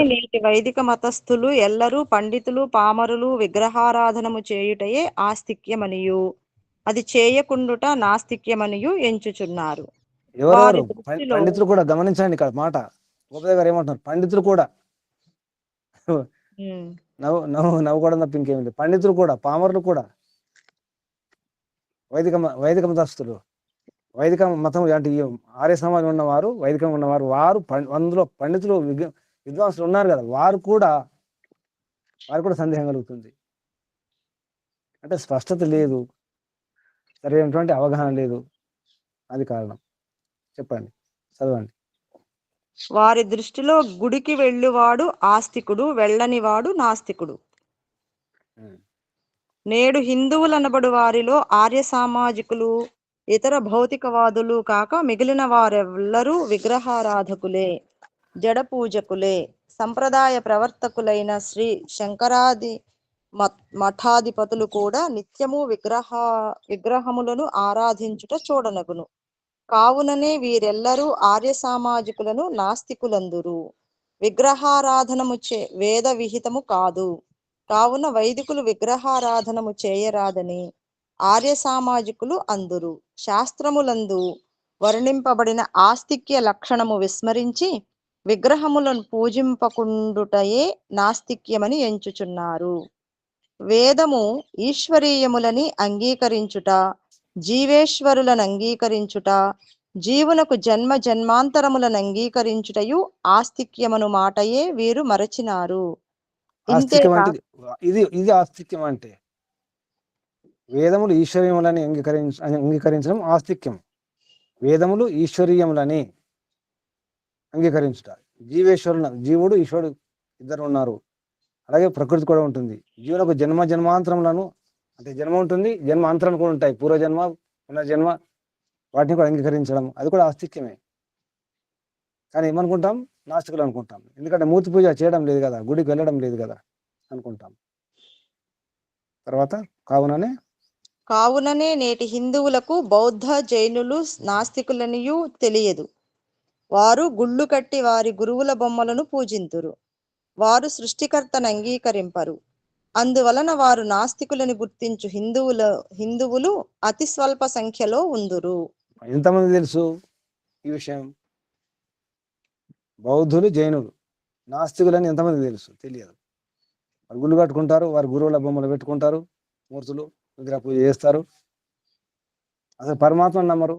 నేటి వైదిక మతస్థులు ఎల్లరూ పండితులు, పామరులు విగ్రహారాధనము చేయుటయే ఆస్తిక్యమనియు, అది చేయకుండుట నాస్తిక్యమనియు ఎంచుచున్నారు. ఎవరెవరు? పండితులు కూడా. గమనించండి ఇక్కడ మాట. గోపదేవ్ గారు ఏమంటున్నారు? పండితులు కూడా. నవ్వుకోవడం తప్ప ఇంకేమిటి? పండితులు కూడా, పామరులు కూడా, వైదిక మతస్థులు, వైదిక మతం అంటే ఆర్య సమాజం ఉన్నవారు, వైదికం ఉన్నవారు, వారు అందులో పండితులు, విద్వాంసులు ఉన్నారు కదా, వారు కూడా సందేహం కలుగుతుంది. అంటే స్పష్టత లేదు, సరైనటువంటి అవగాహన లేదు, అది కారణం. చెప్పండి, చదవండి. వారి దృష్టిలో గుడికి వెళ్ళువాడు ఆస్తికుడు, వెళ్ళనివాడు నాస్తికుడు. ఉమ్. నేడు హిందువులనబడు వారిలో ఆర్య సామాజికులు, ఇతర భౌతికవాదులు కాక మిగిలిన వారెల్లరూ విగ్రహారాధకులే, జడ పూజకులే. సంప్రదాయ ప్రవర్తకులైన శ్రీ శంకరాది మఠాధిపతులు కూడా నిత్యము విగ్రహములను ఆరాధించుట చూడనగును. కావుననే వీరెల్లరూ ఆర్య సామాజికులను నాస్తికులందురు. విగ్రహారాధనము వేద విహితము కాదు. కావున వైదికులు విగ్రహారాధనము చేయరాదని ఆర్య సామాజికులు అందురు. శాస్త్రములందు వర్ణింపబడిన ఆస్తిక్య లక్షణము విస్మరించి విగ్రహములను పూజింపకుండుటయే నాస్తిక్యమని ఎంచుచున్నారు. వేదము ఈశ్వరీయములని అంగీకరించుట, జీవేశ్వరులను అంగీకరించుట, జీవునకు జన్మ జన్మాంతరములను అంగీకరించుటయు ఆస్తిక్యమను మాటయే వీరు మరచినారు. ఆస్తిక్యం అంటే ఇది ఆస్తిక్యం అంటే వేదములు ఈశ్వరీయములని అంగీకరించడం ఆస్తిక్యం. వేదములు ఈశ్వరీయములని అంగీకరించుట, జీవుడు ఈశ్వరుడు ఇద్దరు ఉన్నారు, అలాగే ప్రకృతి కూడా ఉంటుంది. జీవులకు జన్మ జన్మాంతరములను అంటే జన్మ ఉంటుంది, జన్మాంతరాలు కూడా ఉంటాయి, పూర్వజన్మ పునర్జన్మ, వాటిని కూడా అంగీకరించడం అది కూడా ఆస్తిక్యమే. కానీ ఏమనుకుంటాం, నాస్తికులు అనుకుంటాం. ఎందుకంటే మూర్తి పూజ చేయడం లేదు కదా, గుడికి వెళ్ళడం లేదు కదా అనుకుంటాం. తర్వాత కావుననే నేటి హిందువులకు బౌద్ధ జైనులు నాస్తికులనియూ తెలియదు. వారు గుళ్ళు కట్టి వారి గురువుల బొమ్మలను పూజింతురు. వారు సృష్టికర్తను అంగీకరింపరు. అందువలన వారు నాస్తికులని గుర్తించు హిందువులు అతి స్వల్ప సంఖ్యలో ఉందురు. ఎంతమంది తెలుసు ఈ విషయం? బౌద్ధులు జైనులు నాస్తికులని ఎంతమంది తెలుసు? తెలియదు. వారు గుళ్ళు కట్టుకుంటారు, వారి గురువుల బొమ్మలు పెట్టుకుంటారు, మూర్తులు విగ్రహ పూజ చేస్తారు, అసలు పరమాత్మను నమ్మరు,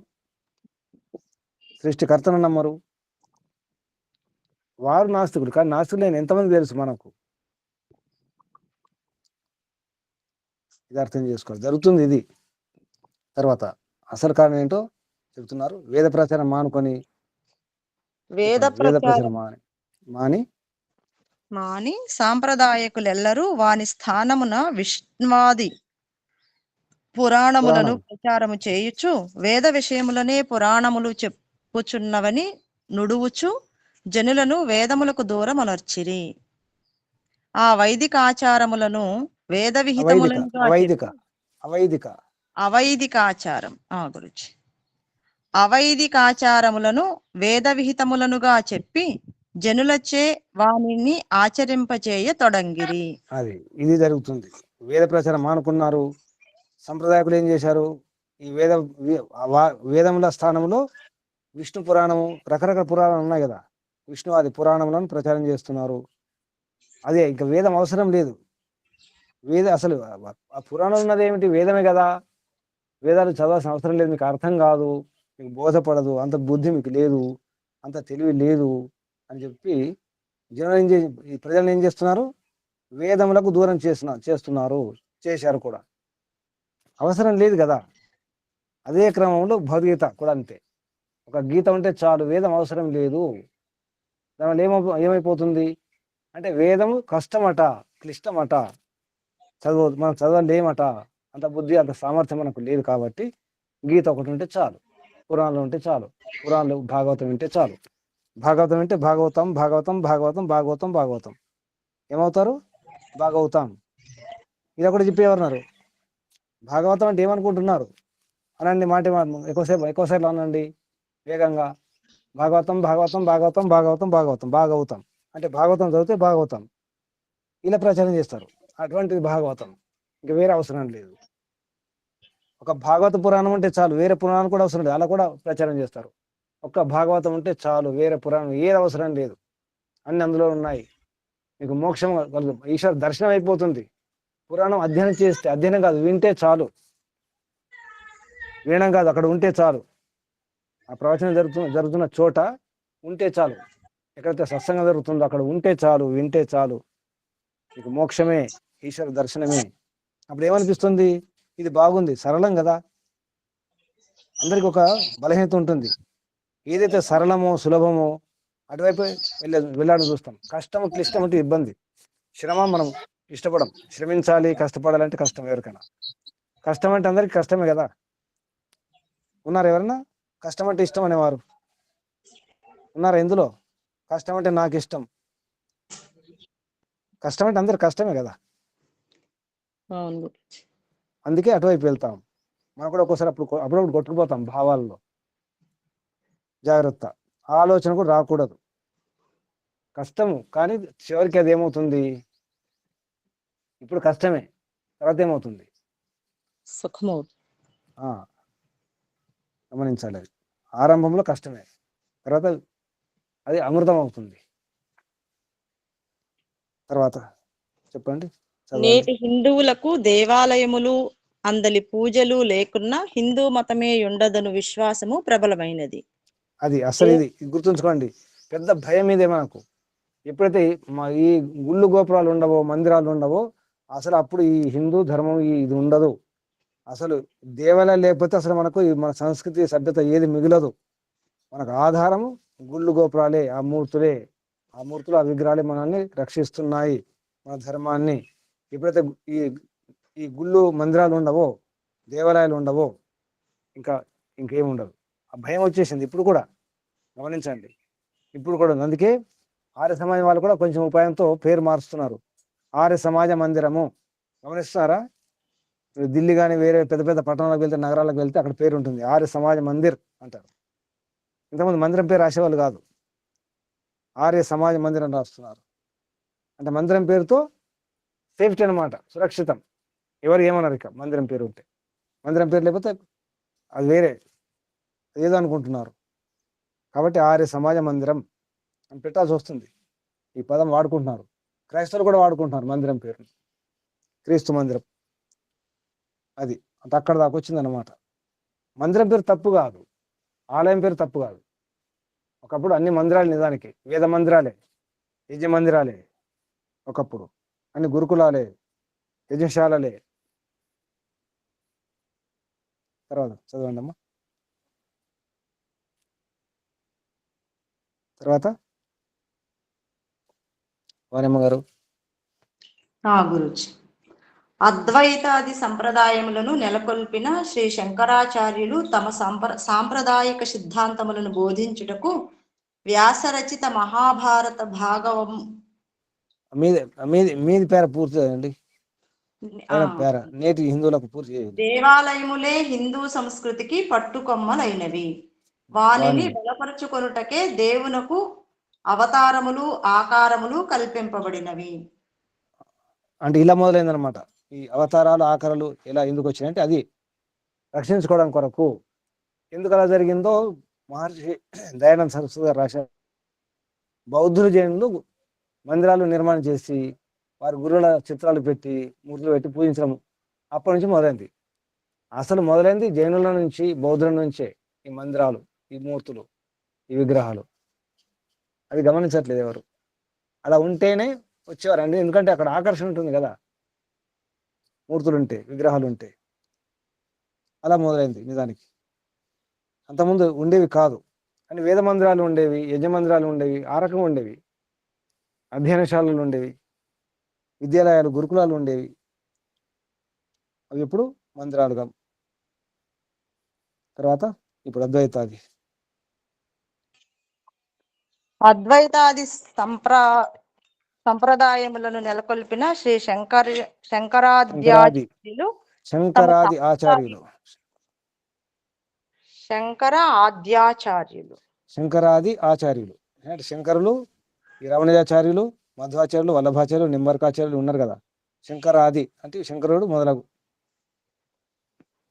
సృష్టికర్తను నమ్మరు. వారు నాస్తికులు. కానీ నాస్తికులు నేను ఎంతమంది తెలుసు మనకు? ఇది అర్థం చేసుకోవాలి. జరుగుతుంది ఇది. తర్వాత అసలు కారణం ఏంటో చెప్తున్నారు. వేద ప్రచారం మానుకొని వేద ప్రచారం మాని సాంప్రదాయకులెల్లరూ వాని స్థానమున విష్ణువాది పురాణములను ప్రచారము చేయుచు వేద విషయములనే పురాణములు చెప్పుచున్నవని నుడువుచు జనులను వేదములకు దూరమునర్చిరి. ఆ వైదిక ఆచారములను వేద విహితములుగా అవైదికాచారం గురించి అవైదికాచారములను వేద విహితములనుగా చెప్పి జనులచే వానిని ఆచరింపచేయ తొడంగిరి. అది ఇది జరుగుతుంది. వేద ప్రచారం మానుకున్నారు. సంప్రదాయకులు ఏం చేశారు? ఈ వేదముల స్థానంలో విష్ణు పురాణము, రకరకాల పురాణాలు ఉన్నాయి కదా, విష్ణువాది పురాణములను ప్రచారం చేస్తున్నారు. అదే ఇంకా వేదం అవసరం లేదు. అసలు ఆ పురాణం ఉన్నది ఏమిటి? వేదమే కదా. వేదాలు చదవాల్సిన అవసరం లేదు, మీకు అర్థం కాదు, మీకు బోధపడదు, అంత బుద్ధి మీకు లేదు, అంత తెలివి లేదు అని చెప్పి ప్రజలను ఏం చేస్తున్నారు? వేదములకు దూరం చేశారు కూడా. అవసరం లేదు కదా. అదే క్రమంలో భగవద్గీత కూడా అంతే. ఒక గీత ఉంటే చాలు, వేదం అవసరం లేదు. దానివల్ల ఏమైపోతుంది అంటే వేదము కష్టమట, క్లిష్టమట, మనం చదవలేమట, అంత బుద్ధి అంత సామర్థ్యం మనకు లేదు. కాబట్టి గీత ఒకటి ఉంటే చాలు, పురాణాలు ఉంటే చాలు, పురాణాలు భాగవతం వింటే చాలు. భాగవతం వింటే భాగవతం ఏమవుతారు? భాగవతం. ఇది ఒకటి చెప్పేవారు. భాగవతం అంటే ఏమనుకుంటున్నారు అనండి, మాట ఎక్కువసేపు అనండి వేగంగా. భాగవతం అంటే భాగవతం చదివితే భాగవతం ఇలా ప్రచారం చేస్తారు. అటువంటిది భాగవతం, ఇంకా వేరే అవసరం లేదు. ఒక భాగవత పురాణం ఉంటే చాలు, వేరే పురాణం కూడా అవసరం లేదు, అలా కూడా ప్రచారం చేస్తారు. ఒక్క భాగవతం ఉంటే చాలు, వేరే పురాణం ఏది అవసరం లేదు, అన్ని అందులో ఉన్నాయి, మీకు మోక్షం ఈశ్వర దర్శనం అయిపోతుంది. పురాణం అధ్యయనం కాదు, వింటే చాలు. వినడం కాదు, అక్కడ ఉంటే చాలు. ఆ ప్రవచనం జరుగుతున్న చోట ఉంటే చాలు, ఎక్కడైతే సత్సంగం జరుగుతుందో అక్కడ ఉంటే చాలు, వింటే చాలు, మీకు మోక్షమే, ఈశ్వర దర్శనమే. అప్పుడు ఏమనిపిస్తుంది? ఇది బాగుంది, సరళం కదా. అందరికి ఒక బలహీనత ఉంటుంది. ఏదైతే సరళమో సులభమో అటువైపు వెళ్ళాలని చూస్తాం. కష్టం క్లిష్టం అంటే ఇబ్బంది, శ్రమ మనం ఇష్టపడం. శ్రమించాలి, కష్టపడాలంటే కష్టం ఎవరికైనా. కష్టం అంటే అందరికి కష్టమే కదా. ఉన్నారు ఎవరన్నా కష్టం అంటే ఇష్టం అనేవారు? ఉన్నారు ఎందులో? కష్టం అంటే నాకు ఇష్టం. కష్టం అంటే అందరు కష్టమే కదా. అవును గురూజీ. అందుకే అటువైపు వెళ్తాం. మనం కూడా ఒక్కోసారి అప్పుడప్పుడు కొట్టుకుపోతాం భావాల్లో. జాగ్రత్త. ఆలోచన కూడా రాకూడదు. కష్టము కానీ చివరికి అది ఏమవుతుంది? ఇప్పుడు కష్టమే, తర్వాత ఏమవుతుంది? సుఖమవుతుంది. గమనించాలి. అది ఆరంభంలో కష్టమే, తర్వాత అది అమృతం అవుతుంది. తర్వాత చెప్పండి, చదవండి. నేటి హిందువులకు దేవాలయములు అందలి పూజలు లేకున్నా హిందూ మతమే ఉండదను విశ్వాసము ప్రబలమైనది. అది అసలు ఇది గుర్తుంచుకోండి. పెద్ద భయం ఇదే మనకు. ఎప్పుడైతే ఈ గుళ్ళు గోపురాలు ఉండవో, మందిరాలు ఉండవో, అసలు అప్పుడు ఈ హిందూ ధర్మం ఇది ఉండదు. అసలు దేవాలయం లేకపోతే అసలు మనకు మన సంస్కృతి సభ్యత ఏది మిగలదు. మనకు ఆధారము గుళ్ళు గోపురాలే, ఆ మూర్తులే. ఆ మూర్తులు, ఆ విగ్రహాలే మనల్ని రక్షిస్తున్నాయి, మన ధర్మాన్ని. ఎప్పుడైతే ఈ ఈ గుళ్ళు మందిరాలు ఉండవో, దేవాలయాలు ఉండవో, ఇంకేముండదు. ఆ భయం వచ్చేసింది ఇప్పుడు కూడా. గమనించండి, ఇప్పుడు కూడా ఉంది. అందుకే ఆర్య సమాజం వాళ్ళు కూడా కొంచెం ఉపాయంతో పేరు మారుస్తున్నారు. ఆర్య సమాజ మందిరము. గమనిస్తున్నారా? ఢిల్లీ కానీ వేరే పెద్ద పెద్ద పట్టణాలకు వెళ్తే, నగరాలకు వెళ్తే అక్కడ పేరు ఉంటుంది, ఆర్య సమాజ మందిర్ అంటారు. ఇంతకుముందు మందిరం పేరు రాసేవాళ్ళు కాదు, ఆర్య సమాజ మందిరం రాస్తున్నారు. అంటే మందిరం పేరుతో సేఫ్టీ అనమాట, సురక్షితం. ఎవరు ఏమన్నారు ఇక మందిరం పేరు ఉంటే. మందిరం పేరు లేకపోతే అది వేరే ఏదో అనుకుంటున్నారు. కాబట్టి ఆర్య సమాజ మందిరం అని పెట్టాల్సి వస్తుంది. ఈ పదం వాడుకుంటున్నారు, క్రైస్తవులు కూడా వాడుకుంటున్నారు మందిరం పేరు, క్రీస్తు మందిరం. అది అంత అక్కడ దాకా వచ్చిందనమాట. మందిరం పేరు తప్పు కాదు, ఆలయం పేరు తప్పు కాదు. ఒకప్పుడు అన్ని మందిరాలు నిజానికి వేద మందిరాలే, యజ్ఞ మందిరాలే. ఒకప్పుడు అన్ని గురుకులాలే, యజ్ఞశాలలే. తర్వాత చదవండి అమ్మా. తర్వాత వారమ్మ గారు. గురుజీ, అద్వైతాది సంప్రదాయములను నెలకొల్పిన శ్రీ శంకరాచార్యులు తమ సాంప్రదాయిక సిద్ధాంతములను బోధించుటకు వ్యాసరచిత మహాభారత భాగవం మీది పేర పూర్తి చేయండి. పేర నేటి హిందువులకు పూర్తి చేయండి. దేవాలయములే హిందూ సంస్కృతికి పట్టుకొమ్మలైనవి. వానిని బలపరుచుకొనుటకే దేవునకు అవతారములు, ఆకారములు కల్పింపబడినవి. అంటే ఇలా మొదలైందనమాట. ఈ అవతారాలు, ఆకారాలు ఇలా ఎందుకు వచ్చినాయంటే అది రక్షించుకోవడం కొరకు. ఎందుకు అలా జరిగిందో మహర్షి దయానంద సరస్వతి గారు రాశారు. బౌద్ధులు, జైనులు మందిరాలు నిర్మాణం చేసి వారి గురువుల చిత్రాలు పెట్టి, మూర్తులు పెట్టి పూజించడం అప్పటి నుంచి మొదలైంది. అసలు మొదలైంది జైనుల నుంచి, బౌద్ధుల నుంచే ఈ మందిరాలు, ఈ మూర్తులు, ఈ విగ్రహాలు. అది గమనించట్లేదు ఎవరు. అలా ఉంటేనే వచ్చేవారండి, ఎందుకంటే అక్కడ ఆకర్షణ ఉంటుంది కదా, మూర్తులు ఉంటే, విగ్రహాలు ఉంటే. అలా మొదలైంది నిజానికి. అంతకుముందు ఉండేవి కాదు. అని వేద మందిరాలు ఉండేవి, యజ్ఞ మందిరాలు ఉండేవి, ఆ రకంగా ఉండేవి. అధ్యయనశాలలు ఉండేవి, విద్యాలయాలు, గురుకులాలు ఉండేవి. అవి ఇప్పుడు మందిరాలుగా. తర్వాత ఇప్పుడు అద్వైతాది సంప్రదాయములను నెలకొల్పిన శ్రీ శంకరాచార్యులు ఆచార్యులు. శంకరాది ఆచార్యులు అంటే శంకరులు, ఈ రమణాచార్యులు, మధ్వాచార్యులు, వల్లభాచార్యులు, నింబర్కాచార్యులు ఉన్నారు కదా. శంకరాది అంటే శంకరుడు మొదలగు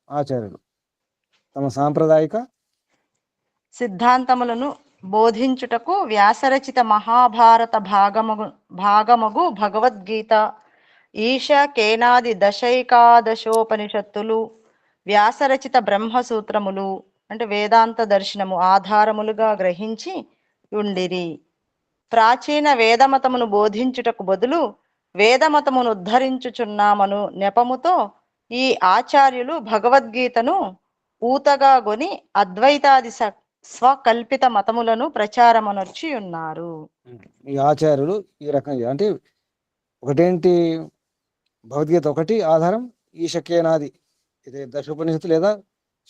ఆచార్యులు తమ సాంప్రదాయిక సిద్ధాంతములను బోధించుటకు వ్యాసరచిత మహాభారత భాగమగు భగవద్గీత, ఈశ కేనాది దశైకాదశోపనిషత్తులు, వ్యాసరచిత బ్రహ్మసూత్రములు అంటే వేదాంత దర్శనము ఆధారములుగా గ్రహించి ఉండిరి. ప్రాచీన వేదమతమును బోధించుటకు బదులు వేదమతమును ఉద్ధరించుచున్నామను నెపముతో ఈ ఆచార్యులు భగవద్గీతను ఊతగా గొని అద్వైతాది స్వకల్పిత మతములను ప్రచారమనర్చి ఉన్నారు. ఈ ఆచార్యులు ఈ రకంగా అంటే ఒకటేంటి, భగవద్గీత ఒకటి ఆధారం, ఈశకేనాది ఇది దశోపనిషత్తు లేదా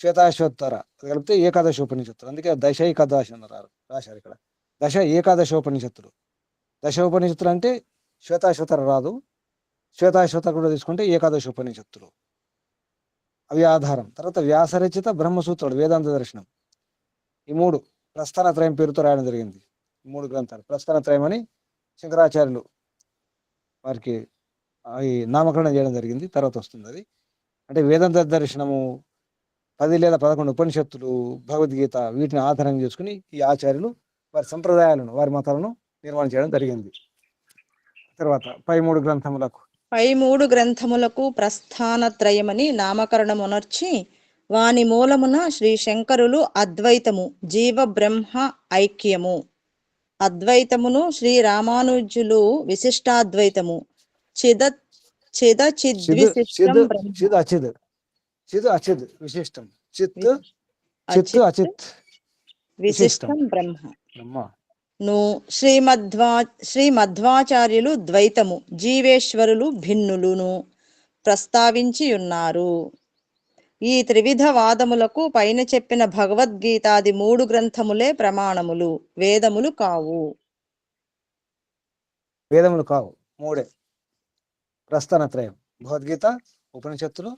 శ్వేతాశ్వత్తర కలిపితే ఏకాదశోపనిషత్తులు. అందుకే దశ ఏకాదశి అన్నారు రాశారు ఇక్కడ. దశ ఏకాదశోపనిషత్తులు. దశోపనిషత్తులు అంటే శ్వేతాశ్వతర రాదు, శ్వేతాశ్వతర కూడా తీసుకుంటే ఏకాదశోపనిషత్తులు అవి ఆధారం. తర్వాత వ్యాసరచిత బ్రహ్మసూత్రుడు వేదాంత దర్శనం, ఈ మూడు ప్రస్థానత్రయం పేరుతో రాయడం జరిగింది. ఈ మూడు గ్రంథాలు ప్రస్థానత్రయం అని శంకరాచార్యులు వారికి ఈ నామకరణం చేయడం జరిగింది. తర్వాత వస్తుంది అది. అంటే వేదాంత దర్శనము 10 లేదా 11 ఉపనిషత్తులు, భగవద్గీత వీటిని ఆధారంగా చేసుకుని ఈ ఆచార్యులు వారి సంప్రదాయాలను, వారి మతాలను నిర్మాణం చేయడం జరిగింది. తర్వాత పై 3 గ్రంథములకు పై 3 గ్రంథములకు ప్రస్థానత్రయమని నామకరణమునర్చి వాని మూలమున శ్రీ శంకరులు అద్వైతము, జీవ బ్రహ్మ ఐక్యము, అద్వైతమును శ్రీ రామానుజులు విశిష్టాద్వైతము, చిదచిద్విశిష్టం బ్రహ్మ, చిద్ అచిద్, చిద్ అచిద్ విశిష్టం, చిత్ అచిత్ విశిష్టం బ్రహ్మ బ్రహ్మ. ను శ్రీమధ్వాచార్యులు ద్వైతము, జీవేశ్వరులు భిన్నులును ప్రస్తావించి ఉన్నారు. ఈ త్రివిధ వాదములకు పైన చెప్పిన భగవద్గీతాది 3 గ్రంథములే ప్రమాణములు, వేదములు కావు. వేదములు కావు, మూడే ప్రస్థానత్రయం: భగవద్గీత, ఉపనిషత్తులు,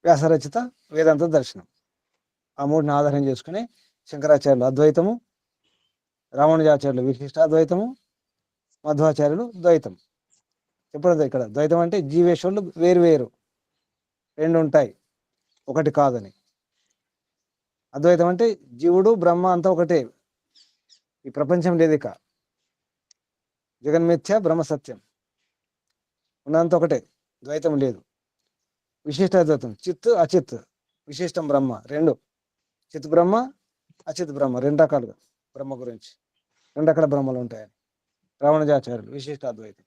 వ్యాసరచిత వేదాంత దర్శనం. ఆ మూడిని ఆధారం చేసుకుని శంకరాచార్యులు అద్వైతము, రామానుజాచార్యులు విశిష్టాద్వైతము, మధ్వాచార్యులు ద్వైతం. చెప్పలేదు ఇక్కడ ద్వైతం అంటే జీవేశ్వరులు వేరు వేరు, 2 ఉంటాయి, ఒకటి కాదని. అద్వైతం అంటే జీవుడు బ్రహ్మ అంతా ఒకటే, ఈ ప్రపంచం లేదు, ఇక జగన్మిథ్య బ్రహ్మ సత్యం ఉన్నంత ఒకటే, ద్వైతం లేదు. విశిష్టాద్వైతం చిత్ అచిత్, విశిష్టం బ్రహ్మ 2, చిత్ బ్రహ్మ అచిత్ బ్రహ్మ 2 రకాలుగా బ్రహ్మ గురించి 2 రకాల బ్రహ్మలు ఉంటాయని రామానుజాచార్యులు విశిష్టాద్వైతం.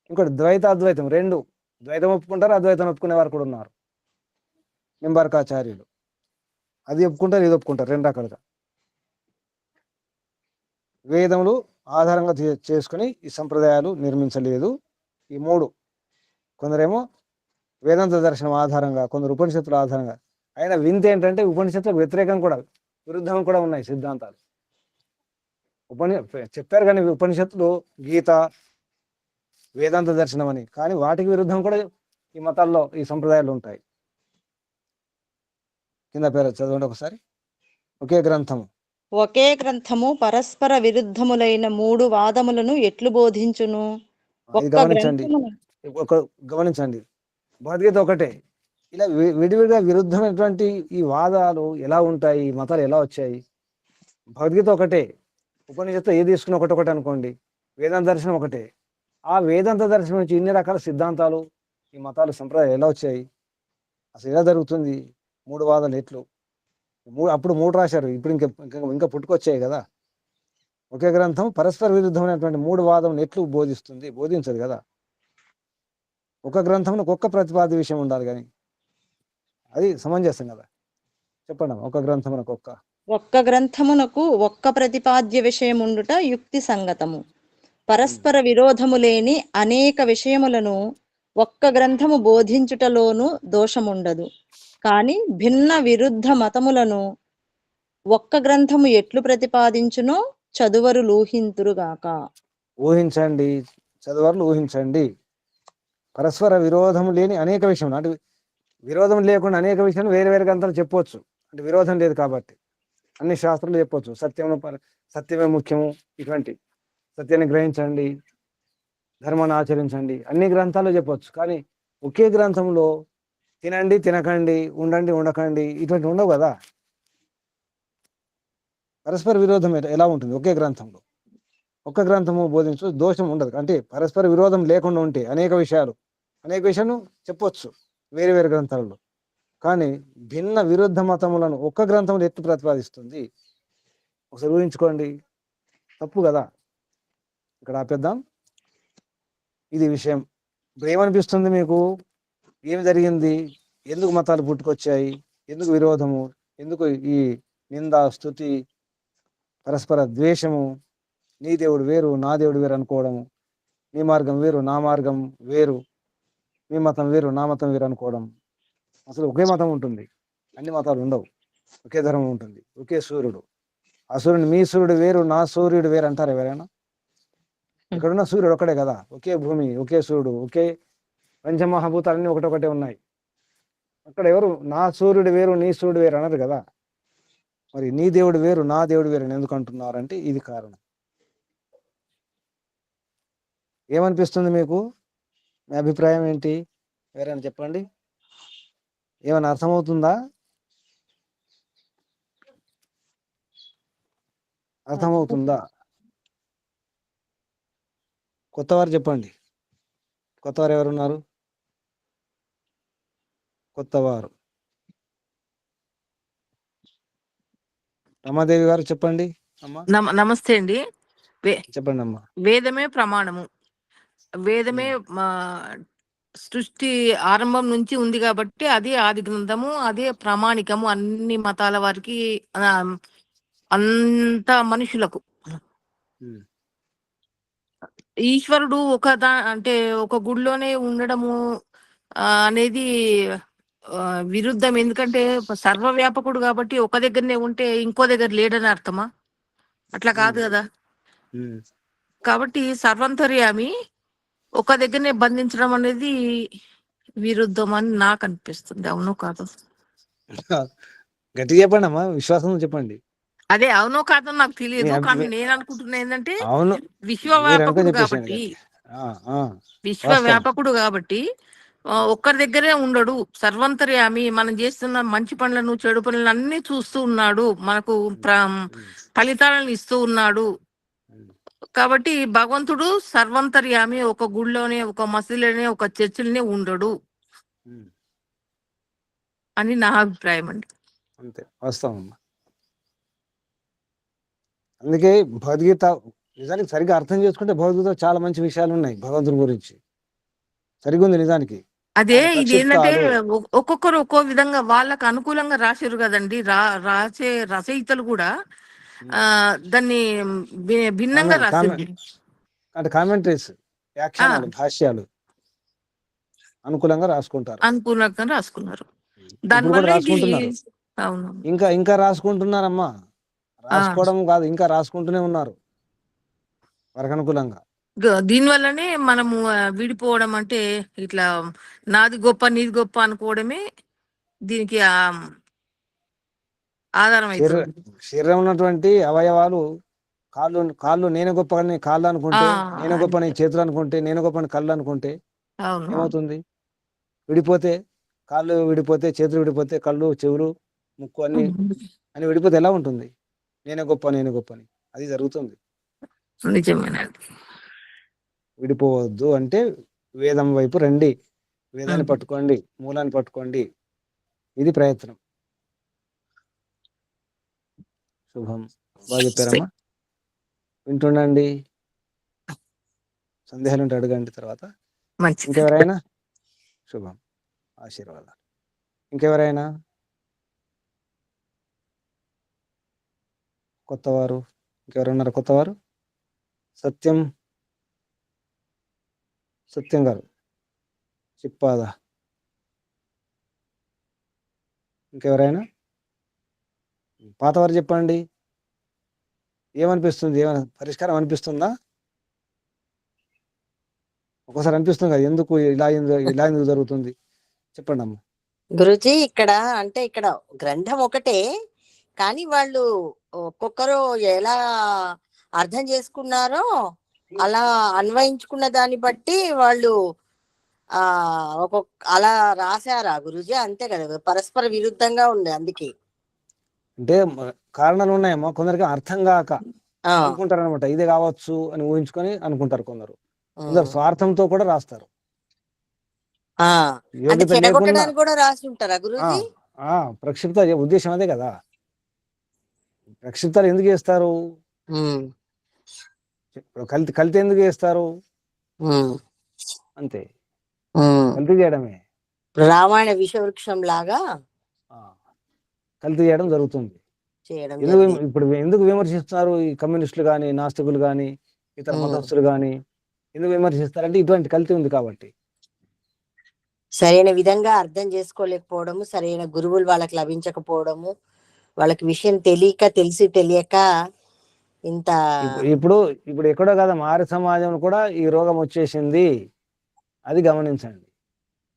ఇంకోటి ద్వైతాద్వైతం 2, ద్వైతం ఒప్పుకుంటారు, అద్వైతం ఒప్పుకునే వారు కూడా ఉన్నారు. నింబార్కాచార్యులు అది ఒప్పుకుంటారు, ఇది ఒప్పుకుంటారు, 2 రకాలుగా. వేదములు ఆధారంగా చేసుకుని ఈ సంప్రదాయాలు నిర్మించలేదు. ఈ 3 కొందరేమో వేదాంత దర్శనం ఆధారంగా, కొందరు ఉపనిషత్తుల ఆధారంగా. అయినా వింత ఏంటంటే ఉపనిషత్తులకు వ్యతిరేకం కూడా, విరుద్ధం కూడా ఉన్నాయి సిద్ధాంతాలు. చెప్పారు కానీ ఉపనిషత్తులు గీత వేదాంత దర్శనం అని, కానీ వాటికి విరుద్ధం కూడా ఈ మతాల్లో, ఈ సంప్రదాయాలు ఉంటాయి. కింద పేరు చదవండి ఒకసారి. ఒకే గ్రంథము ఒకే గ్రంథము పరస్పర విరుద్ధములైన 3 వాదములను ఎట్లు బోధించును? ఇది గమనించండి, భగవద్గీత ఒకటే, ఇలా విడివిడిగా విరుద్ధమైనటువంటి ఈ వాదాలు ఎలా ఉంటాయి, ఈ మతాలు ఎలా వచ్చాయి? భగవద్గీత ఒకటే, ఉపనిషత్తు ఏది తీసుకుని ఒకటొకటి అనుకోండి, వేదాంత దర్శనం ఒకటే. ఆ వేదాంత దర్శనం నుంచి ఇన్ని రకాల సిద్ధాంతాలు, ఈ మతాలు, సంప్రదాయాలు ఎలా వచ్చాయి? అసలు ఎలా జరుగుతుంది? 3 వాదాలు ఎట్లు? అప్పుడు 3 రాశారు, ఇప్పుడు ఇంకా పుట్టుకొచ్చాయి కదా. ఒకే గ్రంథం పరస్పర విరుద్ధమైనటువంటి 3 వాదములు ఎట్లు బోధిస్తుంది? బోధించదు కదా. ఒక గ్రంథంలో ఒక్క ప్రతిపాద్య విషయం ఉండాలి, కానీ అది సమంజసం కదా. చెప్పండి, ఒక గ్రంథమునకు ఒక్క గ్రంథమునకు ఒక్క ప్రతిపాద్య విషయముండుట యుక్తి సంగతము. పరస్పర విరోధము లేని అనేక విషయములను ఒక్క గ్రంథము బోధించుటలోను దోషముండదు. కాని భిన్న విరుద్ధ మతములను ఒక్క గ్రంథము ఎట్లు ప్రతిపాదించునో చదువరు ఊహింతురుగాక. ఊహించండి, చదువర్లు ఊహించండి. పరస్పర విరోధము లేని అనేక విషయం, అంటే విరోధం లేకుండా అనేక విషయాలు వేరే వేరే గ్రంథాలు చెప్పవచ్చు, అంటే విరోధం లేదు కాబట్టి అన్ని శాస్త్రాలు చెప్పవచ్చు. సత్యమే ముఖ్యము, ఇటువంటి సత్యాన్ని గ్రహించండి, ధర్మాన్ని ఆచరించండి, అన్ని గ్రంథాలు చెప్పవచ్చు. కానీ ఒకే గ్రంథంలో తినండి తినకండి, ఉండండి ఉండకండి, ఇటువంటి ఉండవు కదా. పరస్పర విరోధం ఎలా ఉంటుంది? ఒకే గ్రంథంలో ఒక్క గ్రంథము బోధించు దోషం ఉండదు. అంటే పరస్పర విరోధం లేకుండా ఉంటే అనేక విషయాలు చెప్పొచ్చు వేరే వేరే గ్రంథాలలో. కానీ భిన్న విరుద్ధ మతములను ఒక్క గ్రంథంలో ఎత్తు ప్రతిపాదిస్తుంది? ఒకసారి ఊహించుకోండి, తప్పు కదా. ఇక్కడ ఆపేద్దాం, ఇది విషయం. ఇప్పుడు ఏమనిపిస్తుంది మీకు? ఏమి జరిగింది? ఎందుకు మతాలు పుట్టుకొచ్చాయి? ఎందుకు విరోధము? ఎందుకు ఈ నింద, స్తుతి, పరస్పర ద్వేషము, నీ దేవుడు వేరు నా దేవుడు వేరు అనుకోవడము, నీ మార్గం వేరు నా మార్గం వేరు, మీ మతం వేరు నా మతం వేరు అనుకోవడం. అసలు ఒకే మతం ఉంటుంది, అన్ని మతాలు ఉండవు. ఒకే ధర్మం ఉంటుంది, ఒకే సూర్యుడు. ఆ సూర్యుడు మీ సూర్యుడు వేరు నా సూర్యుడు వేరు అంటారు ఎవరైనా? ఇక్కడున్న సూర్యుడు ఒకటే కదా, ఒకే భూమి, ఒకే సూర్యుడు, ఒకే పంచమహాభూతాలన్నీ ఒకటొకటే ఉన్నాయి. అక్కడ ఎవరు నా సూర్యుడు వేరు నీ సూర్యుడు వేరు అన్నారు కదా. మరి నీ దేవుడు వేరు నా దేవుడు వేరు అని ఎందుకు అంటున్నారంటే ఇది కారణం. ఏమనిపిస్తుంది మీకు? మీ అభిప్రాయం ఏంటి? ఎవరైనా చెప్పండి. ఏమైనా అర్థమవుతుందా? అర్థమవుతుందా? కొత్తవారు చెప్పండి. కొత్తవారు ఎవరున్నారు? కొత్తవారు రమాదేవి గారు చెప్పండి అమ్మా. నమస్తే అండి. చెప్పండి అమ్మా. వేదమే ప్రమాణము. వేదమే సృష్టి ఆరంభం నుంచి ఉంది కాబట్టి అదే ఆది గ్రంథము, అదే ప్రామాణికము అన్ని మతాల వారికి, అంత మనుషులకు. ఈశ్వరుడు అంటే ఒక గుడిలోనే ఉండడము అనేది విరుద్ధం. ఎందుకంటే సర్వవ్యాపకుడు కాబట్టి ఒక దగ్గరనే ఉంటే ఇంకో దగ్గర లేడని అర్థమా? అట్లా కాదు కదా. కాబట్టి సర్వంతర్యామి ఒక దగ్గరనే బంధించడం అనేది విరుద్ధం అని నాకు అనిపిస్తుంది. అవును కాదు? గట్టిగా చెప్పండి అమ్మా, విశ్వాసం చెప్పండి. అదే అవునో కాదో నాకు తెలియదు, కానీ నేను అనుకుంటున్నా ఏంటంటే అవును, విశ్వవ్యాపకుడు కాబట్టి విశ్వవ్యాపకుడు కాబట్టి ఒక్కరి దగ్గరే ఉండడు. సర్వంతర్యామి మనం చేస్తున్న మంచి పనులను చెడు పనులను అన్ని చూస్తూ ఉన్నాడు, మనకు ఫలితాలను ఇస్తూ ఉన్నాడు. కాబట్టి భగవంతుడు సర్వంతర్యామి ఒక గుడిలోనే, ఒక మసీదులోనే, ఒక చర్చిలోనే ఉండడు అని నా అభిప్రాయం అండి. అంతే, వాస్తవం. అందుకే భగవద్గీత నిజానికి సరిగ్గా అర్థం చేసుకుంటే భగవద్గీత చాలా మంచి విషయాలు ఉన్నాయి భగవంతుని గురించి. సరిగ్గా ఉంది నిజానికి. అదే ఇది ఏంటంటే ఒక్కొక్కరు ఒక్కో విధంగా వాళ్ళకు అనుకూలంగా రాశారు కదండి. రాసే రచయితలు కూడా దాన్ని భిన్నంగా రాశారు. అంటే కామెంటరీస్, వ్యాఖ్యానాలు, భాష్యాలు అనుకూలంగా రాసుకుంటారు. అనుకూలంగా రాసుకున్నారు. దానివల్ల రాసుకుంటున్నారు. ఇంకా రాసుకుంటున్నారమ్మా. రాసుకోవడం కాదు, ఇంకా రాసుకుంటూనే ఉన్నారు వారికి అనుకూలంగా. దీనివల్లనే మనము విడిపోవడం, అంటే ఇట్లా నాది గొప్ప నీది గొప్ప అనుకోవడమే దీనికి ఆధారం అవుతుంది. శరీరం ఉన్నటువంటి అవయవాలు, కాళ్ళు నేను గొప్ప కాళ్ళు అనుకుంటే, నేను గొప్ప చేతులు అనుకుంటే, నేను గొప్ప కళ్ళు అనుకుంటే ఏమవుతుంది? విడిపోతే, కాళ్ళు విడిపోతే, చేతులు విడిపోతే, కళ్ళు చెవులు ముక్కు అన్ని విడిపోతే ఎలా ఉంటుంది? నేనే గొప్ప అని అది జరుగుతుంది. విడిపోవద్దు అంటే వేదం వైపు రండి, వేదాన్ని పట్టుకోండి, మూలాన్ని పట్టుకోండి. ఇది ప్రయత్నం. శుభం. బాగా చెప్పారమ్మా. వింటుండండి. సందేహాలు ఉంటే అడగండి తర్వాత. ఇంకెవరైనా? శుభం, ఆశీర్వాదాలు. ఇంకెవరైనా కొత్తవారు? ఇంకెవరున్నారు కొత్తవారు? సత్యం గారు, చిప్పాద. ఇంకెవరైనా? పాతవారు చెప్పండి. ఏమనిపిస్తుంది? ఏమైనా పరిష్కారం అనిపిస్తుందా? ఒక్కోసారి అనిపిస్తుంది కదా, ఎందుకు ఇలా ఎందుకు జరుగుతుంది? చెప్పండి అమ్మ. గురుజీ, ఇక్కడ గ్రంథం ఒకటే, కానీ వాళ్ళు ఒక్కొక్కరు ఎలా అర్థం చేసుకున్నారో అలా అన్వయించుకున్న దాన్ని బట్టి వాళ్ళు అలా రాశారా గురుజీ? అంతే కదా, పరస్పర విరుద్ధంగా ఉంది. అందుకే అంటే కారణాలు ఉన్నాయమ్మా. కొందరికి అర్థం కాక అనుకుంటారు అనమాట, ఇదే కావచ్చు అని ఊహించుకొని అనుకుంటారు. కొందరు స్వార్థంతో కూడా రాస్తారు. కూడా రాసి ఉంటారా గురుజీ? ప్రక్షిప్త ఉద్దేశం అదే కదా. ప్రక్షిప్తాలు ఎందుకు చేస్తారు? కల్తీ ఎందుకు చేస్తారు? అంతే, కల్తీ చేయడమే. రామాయణ విషవృక్షం లాగా కల్తీ చేయడం జరుగుతుంది. చేయడం ఎందుకు జరిగింది. ఇప్పుడు ఎందుకు విమర్శిస్తున్నారు ఈ కమ్యూనిస్టులు కానీ, నాస్తికులు కానీ, ఇతర ఉమ్. మతస్థులు కానీ ఎందుకు విమర్శిస్తారంటే ఇటువంటి కల్తీ ఉంది కాబట్టి. సరైన విధంగా అర్థం చేసుకోలేకపోవడము, సరైన గురువులు వాళ్ళకి లభించకపోవడము, వాళ్ళకి విషయం తెలిసి తెలియక ఇంత ఇప్పుడు ఇప్పుడు ఎక్కడో కదా ఆర్య సమాజం కూడా ఈ రోగం వచ్చేసింది, అది గమనించండి.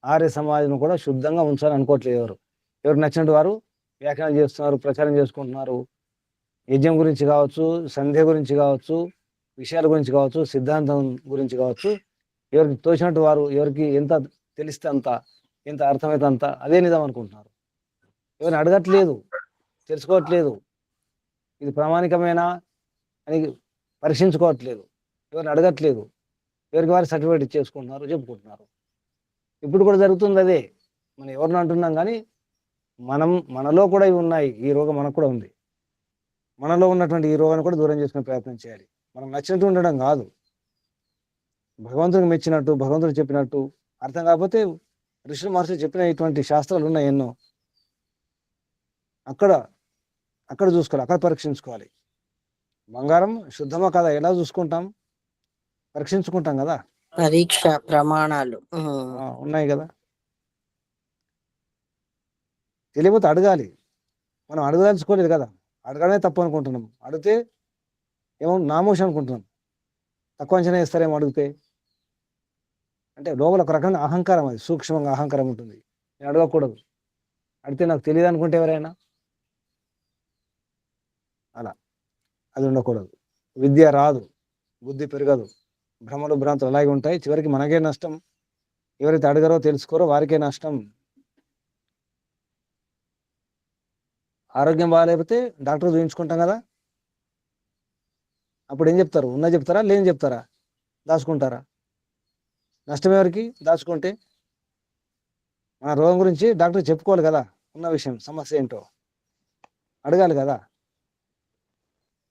ఆర్య సమాజం కూడా శుద్ధంగా ఉంచాలని అనుకోవట్లేదు ఎవరు నచ్చినట్టు వారు వ్యాఖ్యానం చేస్తున్నారు, ప్రచారం చేసుకుంటున్నారు. యజ్ఞం గురించి కావచ్చు, సంధ్య గురించి కావచ్చు, విషయాల గురించి కావచ్చు, సిద్ధాంతం గురించి కావచ్చు, ఎవరికి తోచినట్టు వారు, ఎవరికి ఎంత తెలిస్తే అంత, ఎంత అర్థమైతే అంత అదే నిజం అనుకుంటున్నారు. ఎవరిని అడగట్లేదు, తెలుసుకోవట్లేదు, ఇది ప్రామాణికమేనా అని పరీక్షించుకోవట్లేదు, ఎవరిని అడగట్లేదు, ఎవరికి వారు సర్టిఫికేట్ ఇచ్చేసుకుంటున్నారు, చెప్పుకుంటున్నారు. ఇప్పుడు కూడా జరుగుతుంది అదే. మనం ఎవరిని అంటున్నాం కానీ మనలో కూడా ఇవి ఉన్నాయి, ఈ రోగం మనకు కూడా ఉంది. మనలో ఉన్నటువంటి ఈ రోగాన్ని కూడా దూరం చేసుకునే ప్రయత్నం చేయాలి. మనం నచ్చినట్టు ఉండడం కాదు, భగవంతుడికి మెచ్చినట్టు, భగవంతుడు చెప్పినట్టు. అర్థం కాకపోతే ఋషులు మహర్షులు చెప్పిన ఇటువంటి శాస్త్రాలు ఉన్నాయి ఎన్నో, అక్కడ చూసుకోవాలి, అక్కడ పరీక్షించుకోవాలి. బంగారం శుద్ధమా కదా ఎలా చూసుకుంటాం? పరీక్షించుకుంటాం కదా. పరీక్ష ప్రమాణాలు ఉన్నాయి కదా. తెలియకపోతే అడగాలి. మనం అడగదలుచుకోలేదు కదా, అడగడమే తప్పు అనుకుంటున్నాం. అడిగితే ఏమో నామోషం అనుకుంటున్నాం, తక్కువ అంచనా ఇస్తారేమో అడిగితే. అంటే లోపల ఒక రకమైన అహంకారం, అది సూక్ష్మంగా అహంకారం ఉంటుంది. నేను అడగకూడదు, అడిగితే నాకు తెలియదు అనుకుంటే ఎవరైనా అలా, అది ఉండకూడదు. విద్య రాదు, బుద్ధి పెరగదు, భ్రమలు భ్రాంతులు అలాగే ఉంటాయి. చివరికి మనకే నష్టం, ఎవరైతే అడగరో తెలుసుకోరో వారికే నష్టం. ఆరోగ్యం బాగాలేకపోతే డాక్టర్ చూపించుకుంటాం కదా, అప్పుడు ఏం చెప్తారు? ఉన్నా చెప్తారా, లేని చెప్తారా, దాచుకుంటారా? నష్టం ఎవరికి? దాచుకుంటే. మన రోగం గురించి డాక్టర్ చెప్పుకోవాలి కదా, ఉన్న విషయం సమస్య ఏంటో అడగాలి కదా.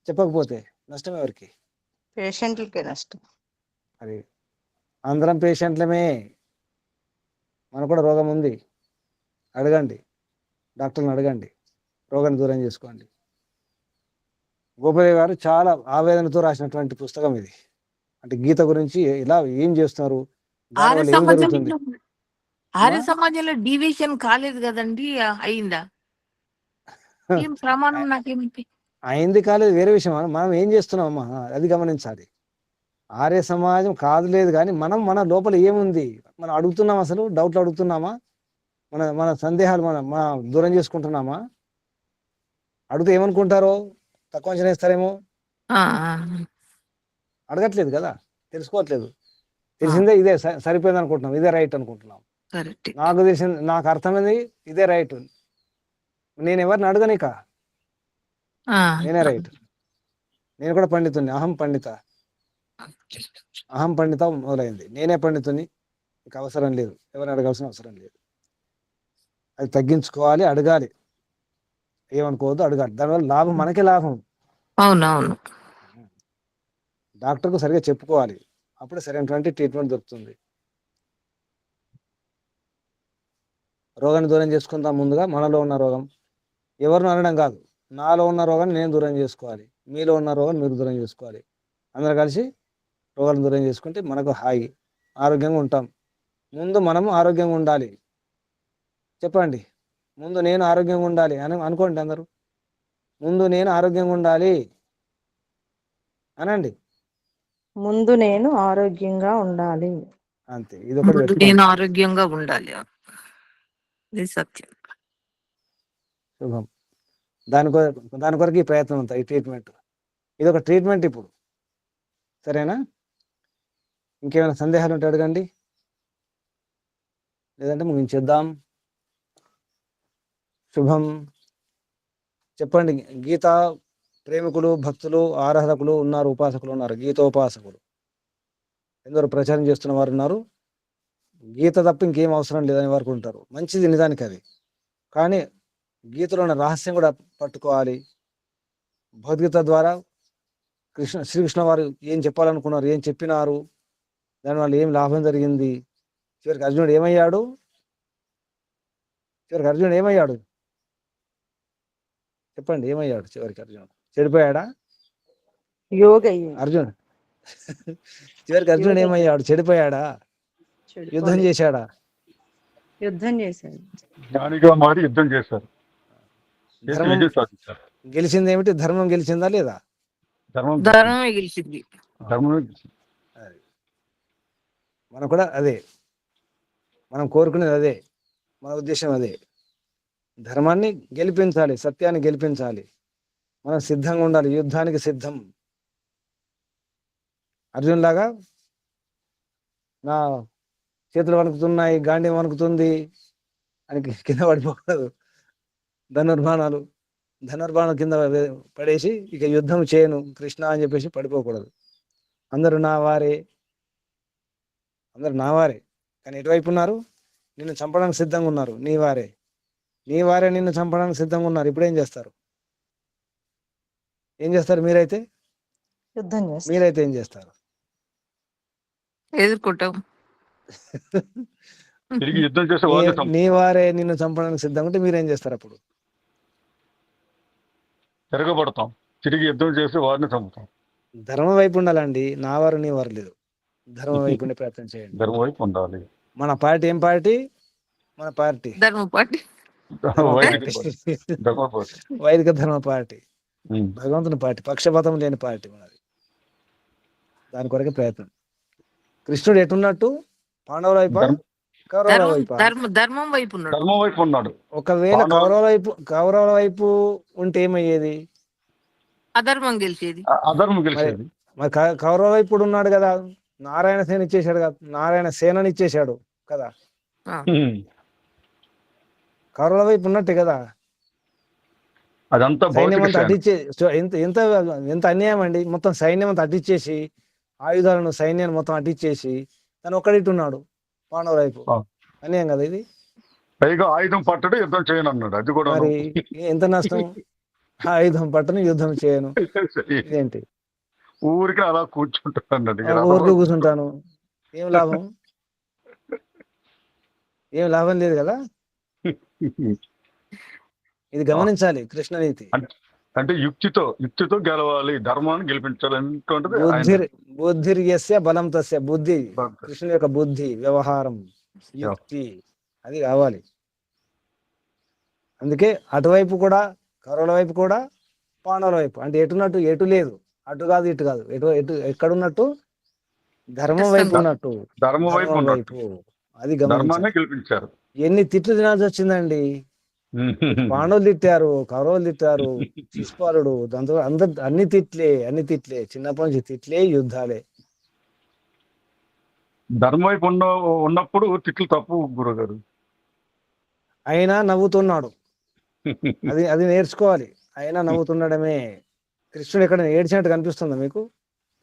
చెప్పకపోతే నష్టం ఎవరికి? పేషెంట్లకే నష్టం. అది అందరం పేషెంట్లమే, మనకు కూడా రోగం ఉంది. అడగండి, డాక్టర్ని అడగండి, రోగాన్ని దూరం చేసుకోండి. గోపయ్య గారు చాలా ఆవేదనతో రాసినటువంటి పుస్తకం ఇది. అంటే గీత గురించి ఇలా ఏం చేస్తున్నారు, ఆర్య దానివల్ల ఏం జరుగుతుంది. సమాజంలో ఆర్య సమాజంలో డివిజన్ కాలేదు కదండి, అయిందా? ఏం ప్రమాణం నాకేమిటి? అయింది కాలేదు వేరే విషయం, మనం ఏం చేస్తున్నామమ్మా అది గమనించాలి. ఆర్య సమాజం కాదు లేదు కానీ మన లోపల ఏముంది మనం అడుగుతున్నాం, అసలు డౌట్లు అడుగుతున్నామా, మన సందేహాలు మన దూరం చేసుకుంటున్నామా? అడిగితే ఏమనుకుంటారో, తక్కువ అంచనా ఇస్తారేమో, అడగట్లేదు కదా, తెలుసుకోవట్లేదు. తెలిసిందే ఇదే సరిపోయింది అనుకుంటున్నాం, ఇదే రైట్ అనుకుంటున్నాం. నాకు తెలిసింది, నాకు అర్థమైంది ఇదే రైట్, నేను ఎవరిని అడగనిక, నేనే రైట్. నేను కూడా పండితుని, అహం పండిత మొదలైంది. నేనే పండితుని, ఇక అవసరం లేదు, ఎవరిని అడగాల్సిన అవసరం లేదు. అది తగ్గించుకోవాలి, అడగాలి, ఏమనుకోవద్దు, అడగాలి. దానివల్ల లాభం మనకే లాభం. అవునవును. డాక్టర్కు సరిగా చెప్పుకోవాలి, అప్పుడే సరైనటువంటి ట్రీట్మెంట్ దొరుకుతుంది. రోగాన్ని దూరం చేసుకుందాం. ముందుగా మనలో ఉన్న రోగం ఎవరిని అనడం కాదు, నాలో ఉన్న రోగాన్ని నేను దూరం చేసుకోవాలి, మీలో ఉన్న రోగాన్ని మీరు దూరం చేసుకోవాలి. అందరూ కలిసి రోగాలను దూరం చేసుకుంటే మనకు హాయి, ఆరోగ్యంగా ఉంటాం. ముందు మనము ఆరోగ్యంగా ఉండాలి. చెప్పండి, ముందు నేను ఆరోగ్యంగా ఉండాలి అని అనుకోండి అందరూ. ముందు నేను ఆరోగ్యంగా ఉండాలి అనండి. ముందు నేను ఆరోగ్యంగా ఉండాలి, అంతే, ఇది ఒకటి పెట్టుకోండి. నేను ఆరోగ్యంగా ఉండాలి, ఇది సత్యం. శుభం. దాని కొరకు ఈ ప్రయత్నం అంతా, ఈ ట్రీట్మెంట్, ఇది ఒక ట్రీట్మెంట్ ఇప్పుడు. సరేనా? ఇంకేమైనా సందేహాలు ఉంటే అడగండి, లేదంటే ముగించేద్దాం. శుభం. చెప్పండి. గీత ప్రేమికులు, భక్తులు, ఆరాధకులు ఉన్నారు, ఉపాసకులు ఉన్నారు, గీతోపాసకులు ఎందరో ప్రచారం చేస్తున్న వారు ఉన్నారు. గీత తప్ప ఇంకేం అవసరం లేదని వారు ఉంటారు. మంచిది నిజానికి అది, కానీ గీతలో ఉన్న రహస్యం కూడా పట్టుకోవాలి. భగవద్గీత ద్వారా శ్రీకృష్ణ వారు ఏం చెప్పాలనుకున్నారు, ఏం చెప్పినారు, దానివల్ల ఏం లాభం జరిగింది, చివరికి అర్జునుడు ఏమయ్యాడు, చెప్పండి, ఏమయ్యాడు చివరికి అర్జునుడు? చెడిపోయాడా యోగి అయ్యాడు. అర్జునుడు? చివరికి అర్జునుడు యోగి ఏమయ్యాడు? చెడిపోయాడా? యుద్ధం చెడిపోలేదు. చేశాడా? యుద్ధం చేశాడు. జ్ఞానిగా మారి యుద్ధం చేశారు, చేసి ధర్మం విజయం సాధించారు. గెలిచింది ఏమిటి? ధర్మం గెలిచిందా లేదా? ధర్మం ధర్మమే గెలిచింది. ధర్మమే గెలిచింది. అది మనం కూడా అదే, మనం కోరుకునేది అదే, మన ఉద్దేశం అదే. ధర్మాన్ని గెలిపించాలి, సత్యాన్ని గెలిపించాలి. మనం సిద్ధంగా ఉండాలి, యుద్ధానికి సిద్ధం. అర్జున్ లాగా నా చేతులు వణుకుతున్నాయి, గాంధీ వణుకుతుంది అని కింద పడిపోకూడదు. ధనుర్బాణం కింద పడేసి ఇక యుద్ధం చేయను కృష్ణ అని చెప్పేసి పడిపోకూడదు. అందరూ నా వారే, కానీ ఎటువైపు ఉన్నారు? నిన్ను చంపడానికి సిద్ధంగా ఉన్నారు. నీ వారే నిన్ను చంపడానికి సిద్ధంగా ఉన్నారు. ఇప్పుడు ఏం చేస్తారు? మీరైతే యుద్ధం చేస్తాడు. ఏం చేస్తారు? ఎదుర్కొంటాం. తిరిగి యుద్ధం చేసే వాళ్ళని చంపుతాం. నీ వారే నిన్ను చంపడానికి సిద్ధంగా ఉంటే మీరేం చేస్తారు? అప్పుడు తిరగబడతాం, తిరిగి యుద్ధం చేసి వారిని చంపుతాం. ధర్మం వైపు ఉండాలండి, నా వారు నీ వారు లేదు. ధర్మం వైపు ఉండే ప్రయత్నం చేయండి. ధర్మం వైపు ఉండాలి. మన పార్టీ ఏం పార్టీ? మన పార్టీ ధర్మ పార్టీ. వైదిక ధర్మ పార్టీ, భగవంతుని పార్టీ, పక్షపాతం లేని పార్టీ మనది. దాని కొరకే ప్రయత్నం. కృష్ణుడు ఎటున్నట్టు? పాండవుల వైపా, కౌరవుల వైపా? ధర్మం వైపు ఉన్నాడు. ధర్మం వైపు ఉన్నాడు. ఒకవేళ కౌరవుల వైపు ఉంటే ఏమయ్యేది? అధర్మం గెలిచేది. అధర్మం గెలిచేది. మరి కౌరవుల వైపు ఉన్నాడు కదా, నారాయణ సేన ఇచ్చేశాడు కదా, నారాయణ సేనని ఇచ్చేశాడు కదా, కౌరవుల వైపు ఉన్నట్టే కదా. అదంతా సైన్యం అంతా అడ్డిచ్చే ఎంత అన్యాయం అండి. మొత్తం సైన్యం అంతా అడ్డిచ్చేసి, ఆయుధాలను సైన్యాన్ని మొత్తం అడ్డిచ్చేసి తను ఒక్కడిట్టున్నాడు పాండవుల వైపు. అన్యాయం కదా ఇది. పైగా ఆయుధం పట్టడు, యుద్ధం చేయను అన్నాడు. అది కూడా మరి ఎంత నష్టం? ఆయుధం పట్టను, యుద్ధం చేయను ఏంటి? ఊరికి అలా కూర్చుంటాను, ఊరికి కూర్చుంటాను, ఏం లాభం? ఏం లాభం లేదు కదా. ఇది గమనించాలి కృష్ణ నీతి. అంటే యుక్తితో గెలవాలి, ధర్మాన్ని గెలిపించాలి. బుద్ధిర్యస్య బలం తస్య. బుద్ధి, కృష్ణుని యొక్క బుద్ధి, వ్యవహారం, యుక్తి అది కావాలి. అందుకే అటువైపు కూడా, కౌరవుల వైపు కూడా, పాండవుల వైపు. అంటే ఎటున్నట్టు? ఎటు లేదు, అటు కాదు ఇటు కాదు, ఎక్కడున్నట్టు? ధర్మం వైపు ఉన్నట్టు, ధర్మం వైపు. అది గమనించాలి. గెలిపించారు. ఎన్ని తిట్లు తినాల్సి వచ్చిందండి. పాండవులు తిట్టారు, కౌరవులు తిట్టారు, శిశుపాలుడు, దాంతో అన్ని తిట్లే. చిన్నప్పటి నుంచి తిట్లే, యుద్ధాలే. ధర్మం వైపు ఉన్నప్పుడు తిట్లు తప్పు గురుగారు. అయినా నవ్వుతున్నాడు. అది నేర్చుకోవాలి. అయినా నవ్వుతుండడమే. కృష్ణుడు ఎక్కడ ఏడ్చినట్టు కనిపిస్తుందా మీకు?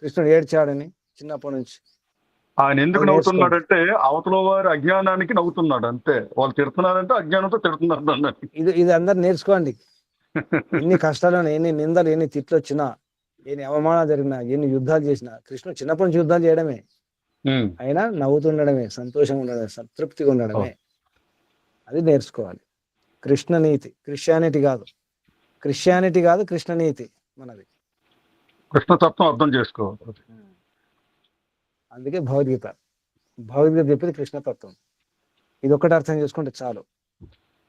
కృష్ణుడు ఏడ్చాడని చిన్నప్పటి నుంచి. ఆయన ఎందుకు నవ్వుతున్నాడంటే అవతల వారి అజ్ఞానానికి నవ్వుతున్నాడు అంతే. వాళ్ళు తిడుతున్నారంటే అజ్ఞానంతో తిడుతున్నారు అన్నట్టు. ఇది అందరు నేర్చుకోండి. ఎన్ని కష్టాలు, ఎన్ని నిందలు, ఎన్ని తిట్లు వచ్చినా, ఎన్ని అవమానాలు జరిగినా, ఎన్ని యుద్ధాలు చేసినా, కృష్ణుడు చిన్నప్పటి నుంచి యుద్ధాలు చేయడమే. అయినా నవ్వుతుండడమే, సంతోషంగా ఉండడమే, సంతృప్తిగా ఉండడమే. అది నేర్చుకోవాలి. కృష్ణ నీతి. క్రిస్టియానిటీ కాదు, కృష్ణ నీతి మనది. కృష్ణతత్వం అర్థం చేసుకోవాలి. అందుకే భగవద్గీత చెప్పేది కృష్ణతత్వం. ఇది ఒక్కటి అర్థం చేసుకుంటే చాలు.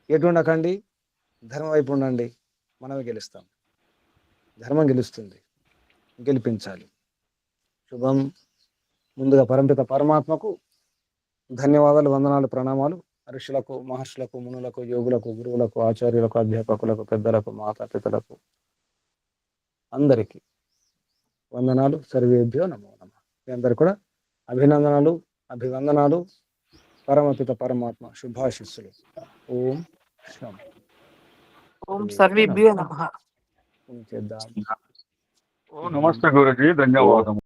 ఎటు ఉండకండి, ధర్మం వైపు ఉండండి, మనమే గెలుస్తాం. ధర్మం గెలుస్తుంది, గెలిపించాలి. శుభం. ముందుగా పరంపిత పరమాత్మకు ధన్యవాదాలు, వందనాలు, ప్రణామాలు. ఋషులకు, మహర్షులకు, మునులకు, యోగులకు, గురువులకు, ఆచార్యులకు, అధ్యాపకులకు, పెద్దలకు, మాతాపితలకు అందరికీ వందనాలు. సర్వేభ్యో నమో నమః. మీ అందరు కూడా అభినందనలు, అభివందనాలు. పరమపిత పరమాత్మ శుభాశిస్సులు. ఓం శం. ఓం సర్వేభ్యో నమః. చేద్దాం. నమస్తే గురుజీ, ధన్యవాదం.